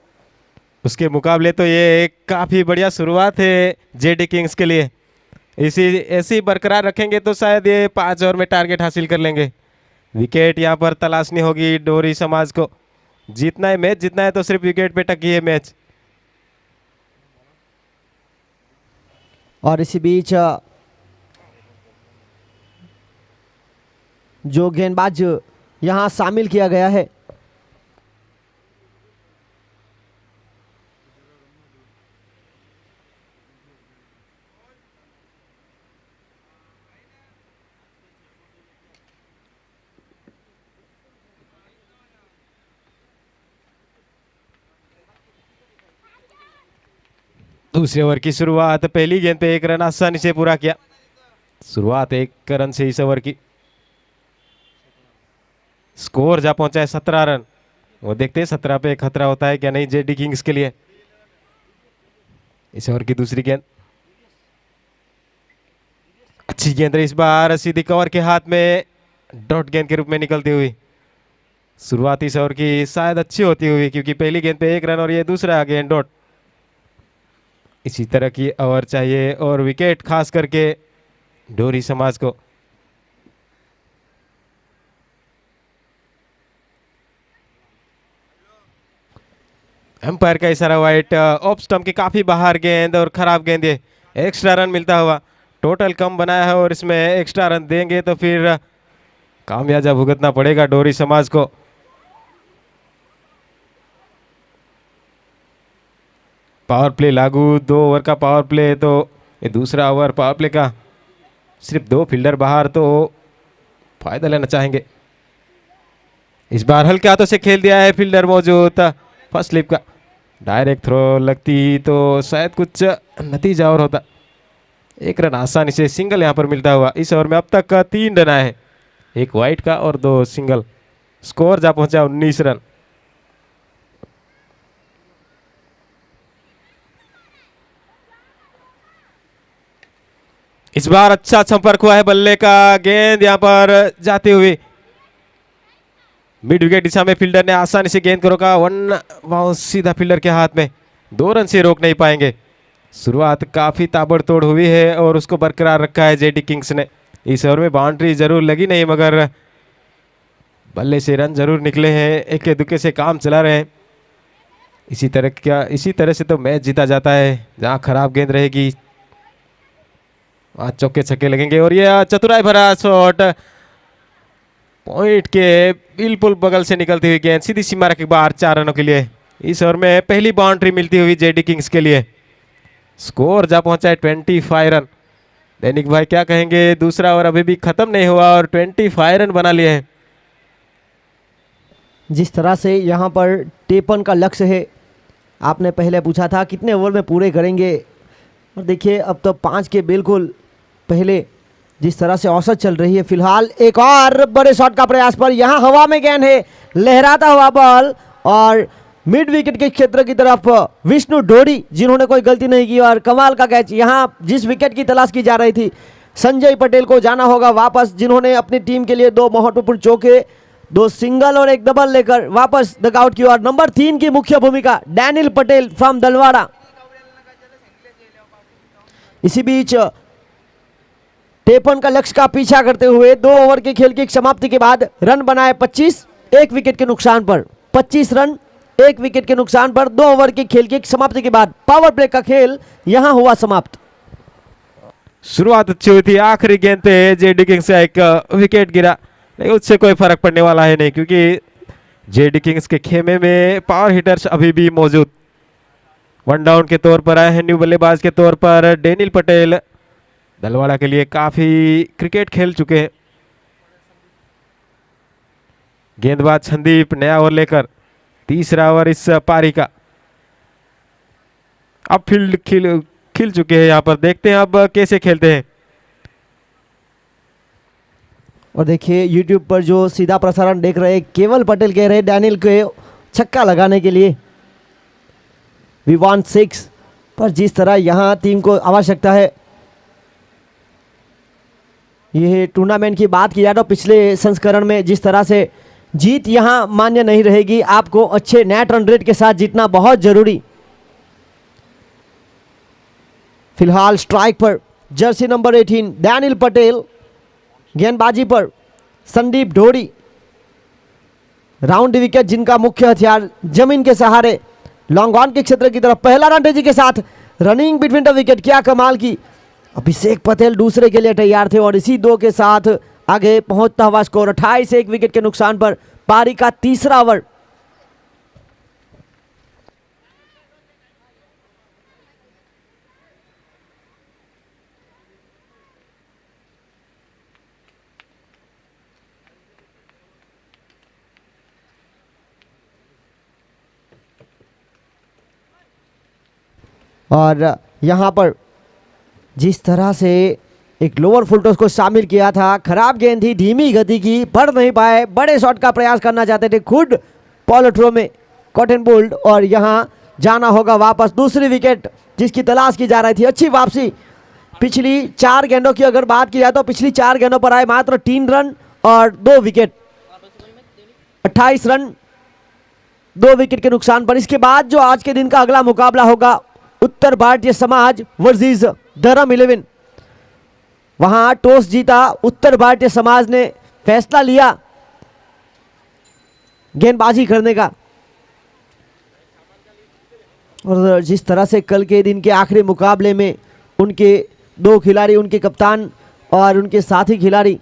उसके मुकाबले तो ये एक काफी बढ़िया शुरुआत है जेडी किंग्स के लिए। ऐसी बरकरार रखेंगे तो शायद ये 5 ओवर में टारगेट हासिल कर लेंगे। विकेट यहाँ पर तलाशनी होगी डोरी समाज को। जीतना है मैच, जीतना है तो सिर्फ विकेट पे टकी है मैच। और इसी बीच जो गेंदबाज यहां शामिल किया गया है। दूसरे ओवर की शुरुआत, पहली गेंद पे 1 रन आसानी से पूरा किया। शुरुआत 1 रन से इस ओवर की। स्कोर जा पहुंचा है 17 रन। वो देखते हैं 17 पे खतरा होता है क्या नहीं जेडी किंग्स के लिए। इस ओवर की दूसरी गेंद, अच्छी गेंद इस बार सीधी कवर के हाथ में डॉट गेंद के रूप में निकलती हुई। शुरुआती इस ओवर की शायद अच्छी होती हुई, क्योंकि पहली गेंद पे 1 रन और ये दूसरा गेंद डॉट। इसी तरह की ओवर चाहिए और विकेट खास करके डोरी समाज को। एम्पायर का इशारा वाइट। ऑफ स्टंप के काफी बाहर गेंद और खराब गेंद, ये एक्स्ट्रा रन मिलता हुआ। टोटल कम बनाया है और इसमें एक्स्ट्रा रन देंगे तो फिर कामयाजा भुगतना पड़ेगा डोरी समाज को। पावर प्ले लागू, 2 ओवर का पावर प्ले, तो ये दूसरा ओवर पावर प्ले का। सिर्फ 2 फील्डर बाहर, तो फायदा लेना चाहेंगे। इस बार हल्के हाथों से खेल दिया है, फील्डर मौजूद। फर्स्ट स्लिप का डायरेक्ट थ्रो लगती तो शायद कुछ नतीजा और होता। 1 रन आसानी से सिंगल यहां पर मिलता हुआ। इस ओवर में अब तक 3 रन आए हैं, 1 वाइड का और 2 सिंगल। स्कोर जा पहुंचा 19 रन। इस बार अच्छा संपर्क हुआ है बल्ले का, गेंद यहां पर जाते हुए मिड विकेट दिशा में फील्डर ने आसानी से गेंद को रोका। 1 बाउंस सीधा फील्डर के हाथ में, 2 रन से रोक नहीं पाएंगे। शुरुआत काफी ताबड़तोड़ हुई है और उसको बरकरार रखा है जेडी किंग्स ने। इस ओवर में बाउंड्री जरूर लगी नहीं, मगर बल्ले से रन जरूर निकले हैं। एक दुक्के से काम चला रहे हैं। इसी तरह से तो मैच जीता जाता है। जहां खराब गेंद रहेगी वहां चौके छक्के लगेंगे। और ये चतुराई भरा शॉट, पॉइंट के बिल्कुल बगल से निकलती हुई गेंद सीधी सीमा के बाहर, 4 रनों के लिए। इस ओवर में पहली बाउंड्री मिलती हुई जेडी किंग्स के लिए। स्कोर जा पहुंचा है 25 रन। दैनिक भाई क्या कहेंगे, दूसरा ओवर अभी भी खत्म नहीं हुआ और 25 रन बना लिए हैं। जिस तरह से यहाँ पर 53 का लक्ष्य है, आपने पहले पूछा था कितने ओवर में पूरे करेंगे, और देखिए अब तो 5 के बिल्कुल पहले जिस तरह से औसत चल रही है। फिलहाल एक और बड़े शॉट का प्रयास पर, यहाँ हवा में गेंद है, लहराता हुआ बॉल और मिड विकेट के क्षेत्र की तरफ विष्णु डोडी, जिन्होंने कोई गलती नहीं की और कमाल का कैच। यहाँ जिस विकेट की तलाश की जा रही थी, संजय पटेल को जाना होगा वापस, जिन्होंने अपनी टीम के लिए 2 महत्वपूर्ण चौके, 2 सिंगल और 1 डबल लेकर वापस डगआउट की ओर। नंबर 3 की मुख्य भूमिका डैनियल पटेल फ्रॉम दलवाड़ा। इसी बीच 53 का लक्ष्य का पीछा करते हुए 2 ओवर के खेल की समाप्ति के बाद रन बनाए 25, 1 विकेट के नुकसान पर। 25 रन 1 विकेट के नुकसान पर 2 ओवर के खेल की समाप्ति के बाद पावर प्ले का खेल यहां हुआ समाप्त। शुरुआत अच्छी हुई थी, आखिरी गेंद पे जेडी किंग्स का एक विकेट गिरा, नहीं उससे कोई फर्क पड़ने वाला है नहीं, क्योंकि जेडी किंग्स के खेमे में पावर हिटर्स अभी भी मौजूद। 1 डाउन के तौर पर आए हैं न्यू बल्लेबाज के तौर पर डैनियल पटेल। दलवाड़ा के लिए काफी क्रिकेट खेल चुके हैं। गेंदबाज संदीप नया ओवर लेकर, तीसरा ओवर इस पारी का। अब फील्ड खिल चुके हैं यहाँ पर, देखते हैं अब कैसे खेलते हैं। और देखिए YouTube पर जो सीधा प्रसारण देख रहे हैं, केवल पटेल कह रहे हैं डैनियल को छक्का लगाने के लिए। वी वांट 6, पर जिस तरह यहाँ टीम को आवश्यकता है, यह टूर्नामेंट की बात की जाए तो पिछले संस्करण में जिस तरह से जीत यहाँ मान्य नहीं रहेगी। आपको अच्छे नेट रन रेट के साथ जीतना बहुत जरूरी। फिलहाल स्ट्राइक पर जर्सी नंबर 18 डैनियल पटेल, गेंदबाजी पर संदीप ढोड़ी। राउंड विकेट जिनका मुख्य हथियार, जमीन के सहारे लॉन्ग ऑन के क्षेत्र की तरफ पहला रन तेजी के साथ रनिंग बिटवीन द विकेट, क्या कमाल की। अभिषेक पटेल दूसरे के लिए तैयार थे और इसी 2 के साथ आगे पहुंचता हुआ स्कोर 28 एक विकेट के नुकसान पर पारी का तीसरा ओवर। और यहां पर जिस तरह से एक लोअर फुल टॉस को शामिल किया था, खराब गेंद थी, धीमी गति की, बढ़ नहीं पाए, बड़े शॉट का प्रयास करना चाहते थे खुद पॉल थ्रो में कॉटन बोल्ट, और यहां जाना होगा वापस। दूसरी विकेट जिसकी तलाश की जा रही थी, अच्छी वापसी। पिछली 4 गेंदों की अगर बात की जाए तो पिछली 4 गेंदों पर आए मात्र 3 रन और 2 विकेट, 28 रन 2 विकेट के नुकसान पर। इसके बाद जो आज के दिन का अगला मुकाबला होगा उत्तर भारतीय समाज वर्सेस धर्म 11, वहां टॉस जीता उत्तर भारतीय समाज ने, फैसला लिया गेंदबाजी करने का। और जिस तरह से कल के दिन के आखिरी मुकाबले में उनके 2 खिलाड़ी, उनके कप्तान और उनके साथी खिलाड़ी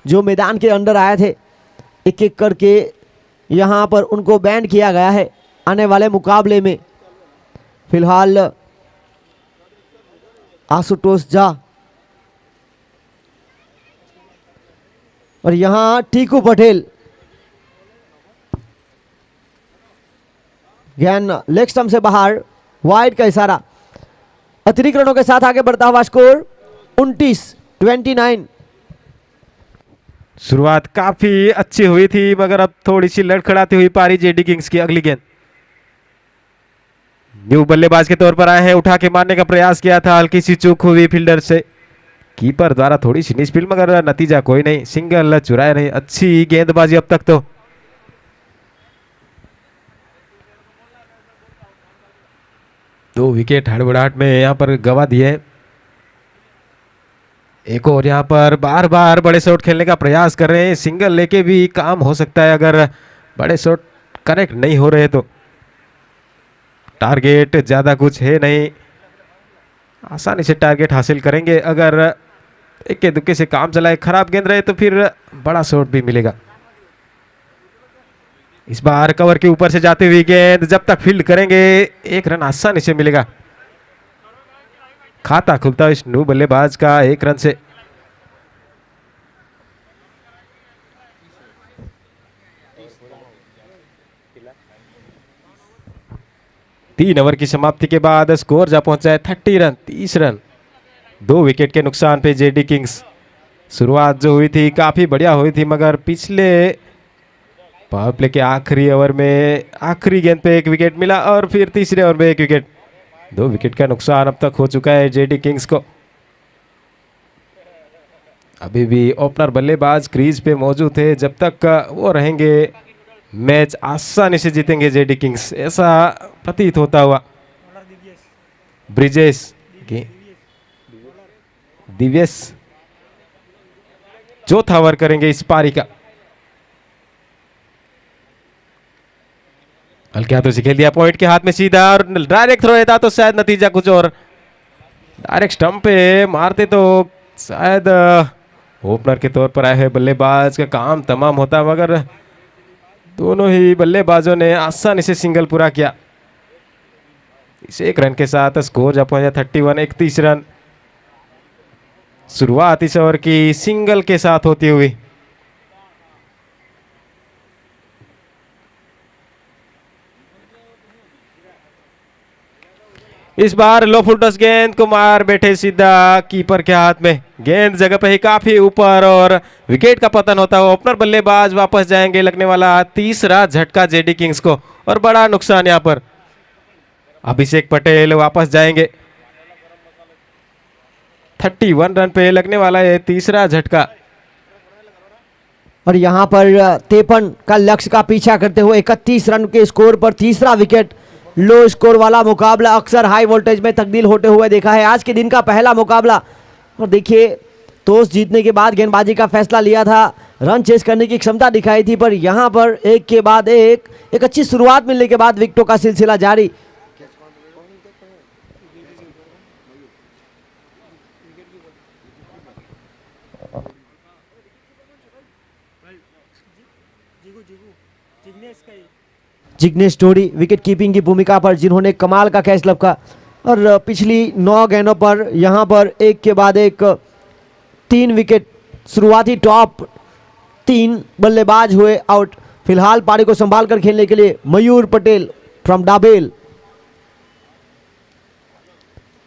जो मैदान के अंदर आए थे, एक एक करके यहां पर उनको बैन किया गया है आने वाले मुकाबले में। फिलहाल आशुतोष झा और यहां टीकू पटेल, गेंद लेग स्टंप से बाहर, वाइड का इशारा। अतिरिक्त रनों के साथ आगे बढ़ता हुआ स्कोर 29 शुरुआत काफी अच्छी हुई थी मगर अब थोड़ी सी लड़खड़ाती हुई पारी जेडी किंग्स की। अगली गेंद न्यू बल्लेबाज के तौर पर आए हैं, उठा के मारने का प्रयास किया था, हल्की सी चूक हुई फील्डर से, कीपर द्वारा थोड़ी सी मिसफील्ड, मगर नतीजा कोई नहीं, सिंगल चुराए नहीं। अच्छी गेंदबाजी अब तक तो। दो विकेट हड़बड़ाहट में यहां पर गवा दिए। एक और यहां पर बार बार बड़े शॉट खेलने का प्रयास कर रहे हैं, सिंगल लेके भी काम हो सकता है अगर बड़े शॉट कनेक्ट नहीं हो रहे तो। टारगेट ज्यादा कुछ है नहीं, आसानी से टारगेट हासिल करेंगे अगर इक्के दुक्के से काम चलाए। खराब गेंद रहे तो फिर बड़ा शॉट भी मिलेगा। इस बार कवर के ऊपर से जाती हुई गेंद, जब तक फील्ड करेंगे 1 रन आसानी से मिलेगा। खाता खुलता इस न्यू बल्लेबाज का 1 रन से। तीन ओवर की समाप्ति के बाद स्कोर जा पहुंचा है 30 रन, 30 रन 2 विकेट के नुकसान पे जेडी किंग्स। शुरुआत जो हुई थी काफी बढ़िया हुई थी मगर पिछले पावर प्ले के आखिरी ओवर में आखिरी गेंद पे 1 विकेट मिला और फिर तीसरे ओवर में 1 विकेट। 2 विकेट का नुकसान अब तक हो चुका है जेडी किंग्स को। अभी भी ओपनर बल्लेबाज क्रीज पे मौजूद थे, जब तक वो रहेंगे मैच आसानी से जीतेंगे जेडी किंग्स, ऐसा प्रतीत होता हुआ। ब्रिजेश दिव्यस चौथा ओवर करेंगे इस पारी का। हल्के हाथों से खेल दिया, पॉइंट के हाथ में सीधा, और डायरेक्ट थ्रो रहता तो शायद नतीजा कुछ और। डायरेक्ट स्टंप पे मारते तो शायद ओपनर के तौर पर आए हैं बल्लेबाज का काम तमाम होता, मगर दोनों ही बल्लेबाजों ने आसानी से सिंगल पूरा किया। इस 1 रन के साथ स्कोर जा पहुंचा 31, 31 रन। शुरुआत इस ओवर की सिंगल के साथ होती हुई। इस बार लो फुल टॉस गेंद को मार बैठे सीधा कीपर के हाथ में, गेंद जगह पे ही काफी ऊपर और विकेट का पतन होता हुआ ओपनर बल्लेबाज वापस जाएंगे। लगने वाला तीसरा झटका जेडी किंग्स को और बड़ा नुकसान यहां पर। अभिषेक पटेल वापस जाएंगे। 31 रन पे लगने वाला है तीसरा झटका। और यहां पर 53 का लक्ष्य का पीछा करते हुए 31 रन के स्कोर पर तीसरा विकेट। लो स्कोर वाला मुकाबला अक्सर हाई वोल्टेज में तब्दील होते हुए देखा है। आज के दिन का पहला मुकाबला, और देखिए टॉस जीतने के बाद गेंदबाजी का फैसला लिया था, रन चेस करने की क्षमता दिखाई थी, पर यहां पर एक के बाद एक अच्छी शुरुआत मिलने के बाद विकेटों का सिलसिला जारी। जिग्नेश टोडी विकेट कीपिंग की भूमिका पर, जिन्होंने कमाल का कैच लपका। और पिछली 9 गेंदों पर यहां पर एक के बाद एक 3 विकेट। शुरुआती टॉप 3 बल्लेबाज हुए आउट। फिलहाल पारी को संभाल कर खेलने के लिए मयूर पटेल फ्रॉम डाबेल।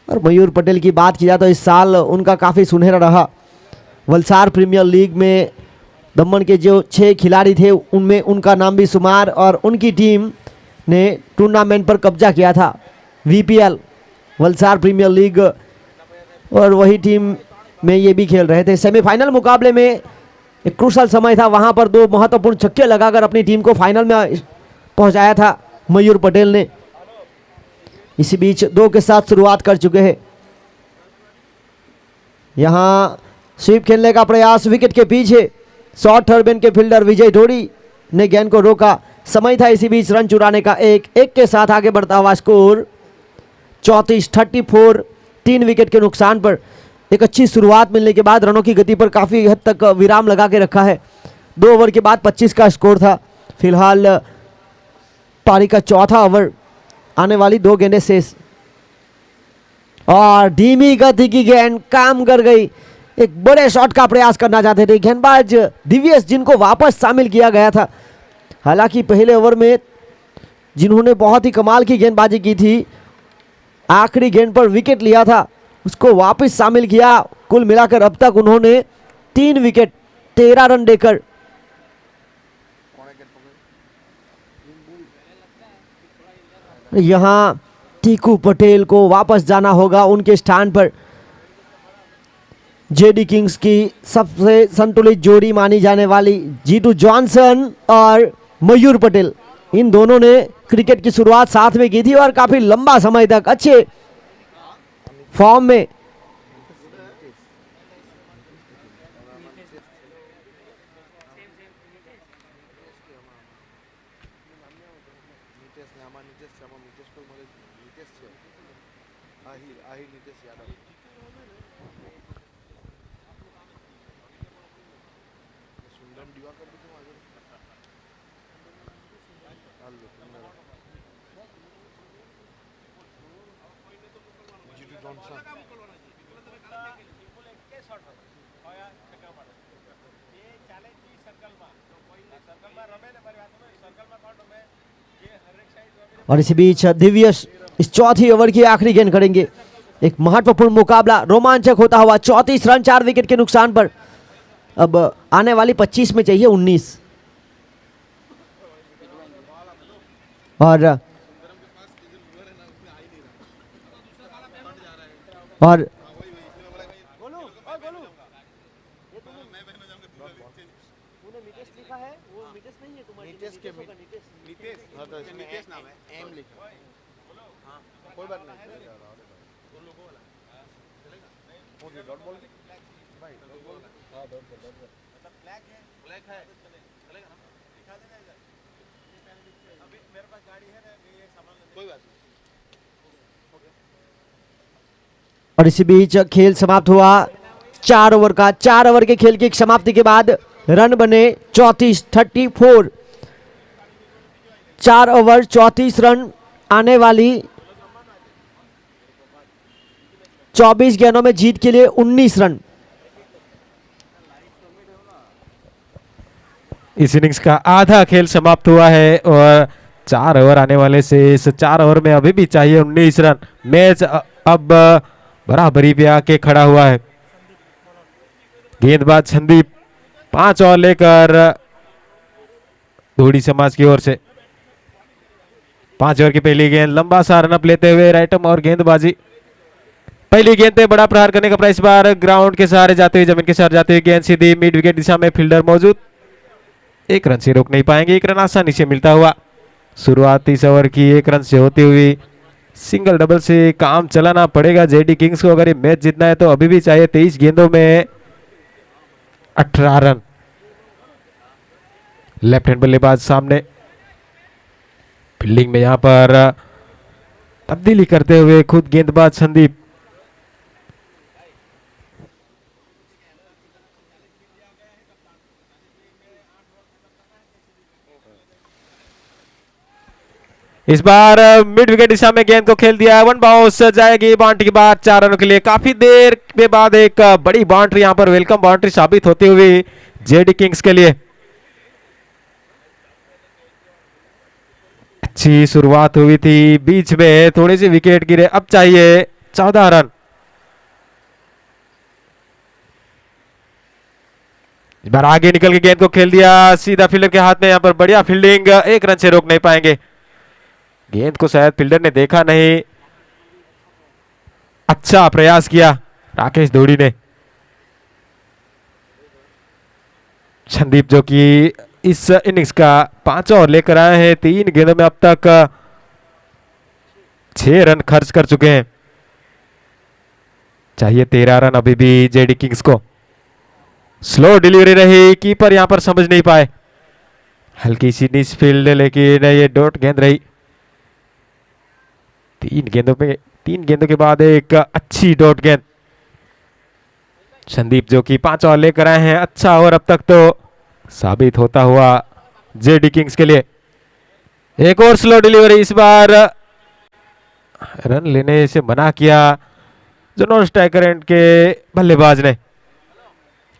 और मयूर पटेल की बात की जाए तो इस साल उनका काफ़ी सुनहरा रहा। वलसाड़ प्रीमियर लीग में दमन के जो 6 खिलाड़ी थे उनमें उनका नाम भी शुमार, और उनकी टीम ने टूर्नामेंट पर कब्जा किया था, वीपीएल वलसाड़ प्रीमियर लीग, और वही टीम में ये भी खेल रहे थे। सेमीफाइनल मुकाबले में एक क्रूशल समय था, वहां पर 2 महत्वपूर्ण छक्के लगाकर अपनी टीम को फाइनल में पहुंचाया था मयूर पटेल ने। इसी बीच 2 के साथ शुरुआत कर चुके हैं। यहां स्वीप खेलने का प्रयास विकेट के पीछे, शॉर्ट टर्बन के फील्डर विजय टोडी ने गेंद को रोका। समय था इसी बीच रन चुराने का। एक के साथ आगे बढ़ता हुआ स्कोर 34 3 विकेट के नुकसान पर। एक अच्छी शुरुआत मिलने के बाद रनों की गति पर काफी हद तक विराम लगा के रखा है। 2 ओवर के बाद 25 का स्कोर था। फिलहाल पारी का चौथा ओवर, आने वाली 2 गेंदें शेष, और धीमी गति की गेंद काम कर गई। एक बड़े शॉट का प्रयास करना चाहते थे गेंदबाज दिव्यस, जिनको वापस शामिल किया गया था। हालांकि पहले ओवर में जिन्होंने बहुत ही कमाल की गेंदबाजी की थी, आखिरी गेंद पर विकेट लिया था, उसको वापस शामिल किया। कुल मिलाकर अब तक उन्होंने 3 विकेट 13 रन देकर यहां टीकू पटेल को वापस जाना होगा उनके स्थान पर। जेडी किंग्स की सबसे संतुलित जोड़ी मानी जाने वाली जीतू जॉनसन और मयूर पटेल, इन दोनों ने क्रिकेट की शुरुआत साथ में की थी और काफी लंबा समय तक अच्छे फॉर्म में और इसी बीच दिव्यस इस चौथी ओवर की आखिरी गेंद करेंगे। एक महत्वपूर्ण मुकाबला रोमांचक होता हुआ 34 रन 4 विकेट के नुकसान पर। अब आने वाली 25 में चाहिए 19। और और इसी बीच खेल समाप्त हुआ 4 ओवर का। 4 ओवर के खेल की समाप्ति के बाद रन बने 34। 4 ओवर 34 रन, आने वाली 24 गेंदों में जीत के लिए 19 रन। इस इनिंग्स का आधा खेल समाप्त हुआ है और 4 ओवर आने वाले से इस 4 ओवर में अभी भी चाहिए 19 रन। मैच अब बराबरी पे आके खड़ा हुआ है। गेंदबाज संदीप 5 ओवर लेकर धोड़ी समाज की ओर से 5 ओवर की पहली गेंद, लंबा सा रनअप लेते हुए राइटम और गेंदबाजी। पहली गेंद पे बड़ा प्रहार करने का प्रयास, बार ग्राउंड के सहारे जाते हुए, जमीन के सहारे जाते हुए गेंद सीधी मिड विकेट दिशा में, फील्डर मौजूद, 1 रन से रोक नहीं पाएंगे। 1 रन आसानी से मिलता हुआ। शुरुआती इस ओवर की 1 रन से होती हुई सिंगल डबल से काम चलाना पड़ेगा जेडी किंग्स को अगर ये मैच जीतना है तो। अभी भी चाहिए 23 गेंदों में 18 रन। लेफ्ट हैंड बल्लेबाज सामने, फील्डिंग में यहां पर तब्दीली करते हुए खुद गेंदबाज संदीप। इस बार मिड विकेट दिशा में गेंद को खेल दिया, वन बाउंस जाएगी बाउंड्री के बाद 4 रनों के लिए। काफी देर के बाद एक बड़ी बाउंड्री यहां पर वेलकम बाउंड्री साबित होती हुई जेडी किंग्स के लिए। अच्छी शुरुआत हुई थी, बीच में थोड़े से विकेट गिरे, अब चाहिए 14 रन। इस बार आगे निकल के गेंद को खेल दिया सीधा फील्डर के हाथ में, यहां पर बढ़िया फील्डिंग, 1 रन से रोक नहीं पाएंगे। गेंद को शायद फील्डर ने देखा नहीं, अच्छा प्रयास किया राकेश धोड़ी ने। संदीप जो कि इस इनिंग्स का 5वां ओवर लेकर आए हैं, 3 गेंदों में अब तक 6 रन खर्च कर चुके हैं। चाहिए 13 रन अभी भी जेडी किंग्स को। स्लो डिलीवरी रही, कीपर यहां पर समझ नहीं पाए, हल्की सी नीच फील्ड, लेकिन ये डॉट गेंद रही। 3 गेंदों के बाद एक अच्छी डॉट गेंद। संदीप जो कि 5 ओवर लेकर आए हैं, अच्छा ओवर अब तक तो साबित होता हुआ जेडी किंग्स के लिए। एक और स्लो डिलीवरी, इस बार रन लेने से मना किया जो नॉन स्ट्राइकर एंड के बल्लेबाज ने।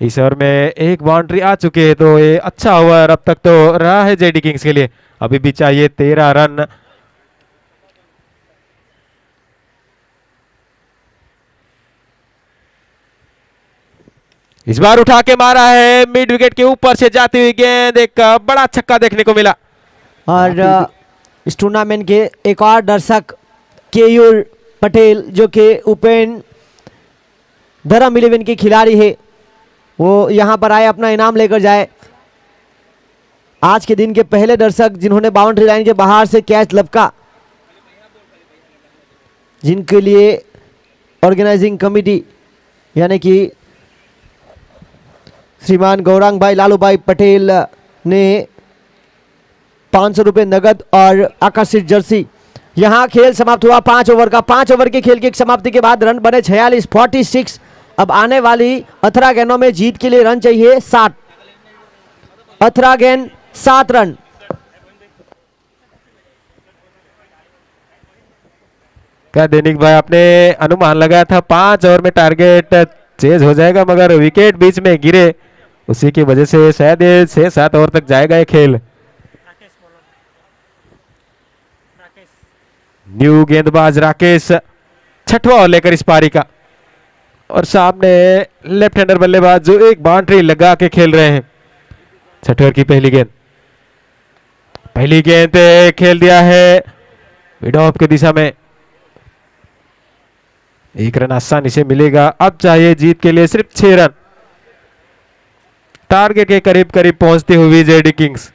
इस ओवर में एक बाउंड्री आ चुकी है, तो ये अच्छा ओवर अब तक तो रहा है जेडी किंग्स के लिए। अभी भी चाहिए 13 रन। इस बार उठा के मारा है, मिड विकेट के ऊपर से जाती हुई गेंद, एक बड़ा छक्का देखने को मिला। और इस टूर्नामेंट के एक और दर्शक केयूर पटेल जो कि ओपन धर्म 11 के खिलाड़ी है, वो यहाँ पर आए अपना इनाम लेकर जाए। आज के दिन के पहले दर्शक जिन्होंने बाउंड्री लाइन के बाहर से कैच लपका, जिनके लिए ऑर्गेनाइजिंग कमेटी यानी कि श्रीमान गौरांग भाई लालू भाई पटेल ने 500 रुपये नगद और आकर्षित जर्सी। यहाँ खेल समाप्त हुआ 5 ओवर का। 5 ओवर के खेल की समाप्ति के बाद रन बने 46। अब आने वाली 18 गेंदों में जीत के लिए रन चाहिए 60। 18 गेंद 7 रन। क्या दैनिक भाई आपने अनुमान लगाया था 5 ओवर में टारगेट चेज हो जाएगा, मगर विकेट बीच में गिरे, उसी की वजह से शायद ये 6-7 ओवर तक जाएगा ये खेल। न्यू गेंदबाज राकेश 6वां ओवर लेकर इस पारी का, और सामने लेफ्ट हैंडर बल्लेबाज जो एक बाउंड्री लगा के खेल रहे हैं। 6वें ओवर की पहली गेंद पे खेल दिया है मिड ऑफ की दिशा में, 1 रन आसानी से मिलेगा। अब चाहिए जीत के लिए सिर्फ 6 रन। टारगेट के करीब करीब पहुंचती हुई जेडी किंग्स।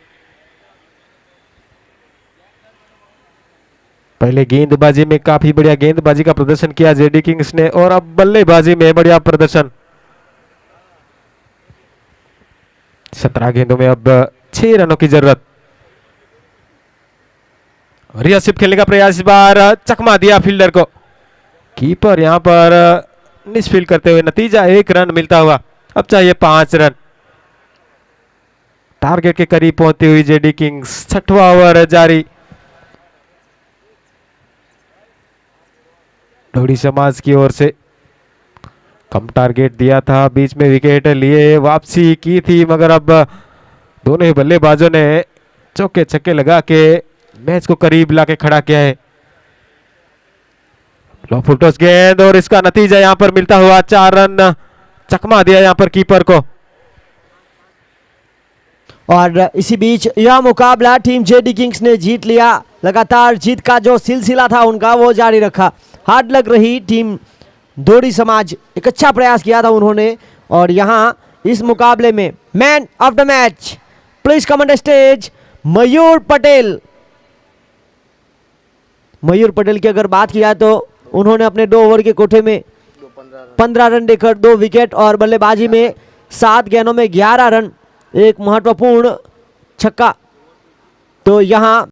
पहले गेंदबाजी में काफी बढ़िया गेंदबाजी का प्रदर्शन किया जेडी किंग्स ने, और अब बल्लेबाजी में बढ़िया प्रदर्शन। 17 गेंदों में अब 6 रनों की जरूरत। रियासिप खेलने का प्रयास, इस बार चकमा दिया फील्डर को, कीपर यहां पर मिसफील्ड करते हुए, नतीजा 1 रन मिलता हुआ। अब चाहिए 5 रन। टारगेट के करीब पहुंचती हुई जेडी किंग्स। 6वां ओवर जारी। ढोड़ी समाज की ओर से कम टारगेट दिया था, बीच में विकेट लिए, वापसी की थी, मगर अब दोनों ही बल्लेबाजों ने चौके छक्के लगा के मैच को करीब लाके खड़ा किया है। लो फुलटॉस गेंद, और इसका नतीजा यहां पर मिलता हुआ 4 रन। चकमा दिया यहां पर कीपर को। और इसी बीच यह मुकाबला टीम जेडी किंग्स ने जीत लिया। लगातार जीत का जो सिलसिला था उनका वो जारी रखा। हार्ड लग रही टीम दोड़ी समाज, एक अच्छा प्रयास किया था उन्होंने। और यहाँ इस मुकाबले में man of the match, please come on stage, Mayur Patel. Mayur Patel की अगर बात किया तो उन्होंने अपने 2 ओवर के कोठे में 15 रन देकर 2 विकेट, और बल्लेबाजी में 7 गेंदों में 11 रन, एक महत्वपूर्ण छक्का। तो यहाँ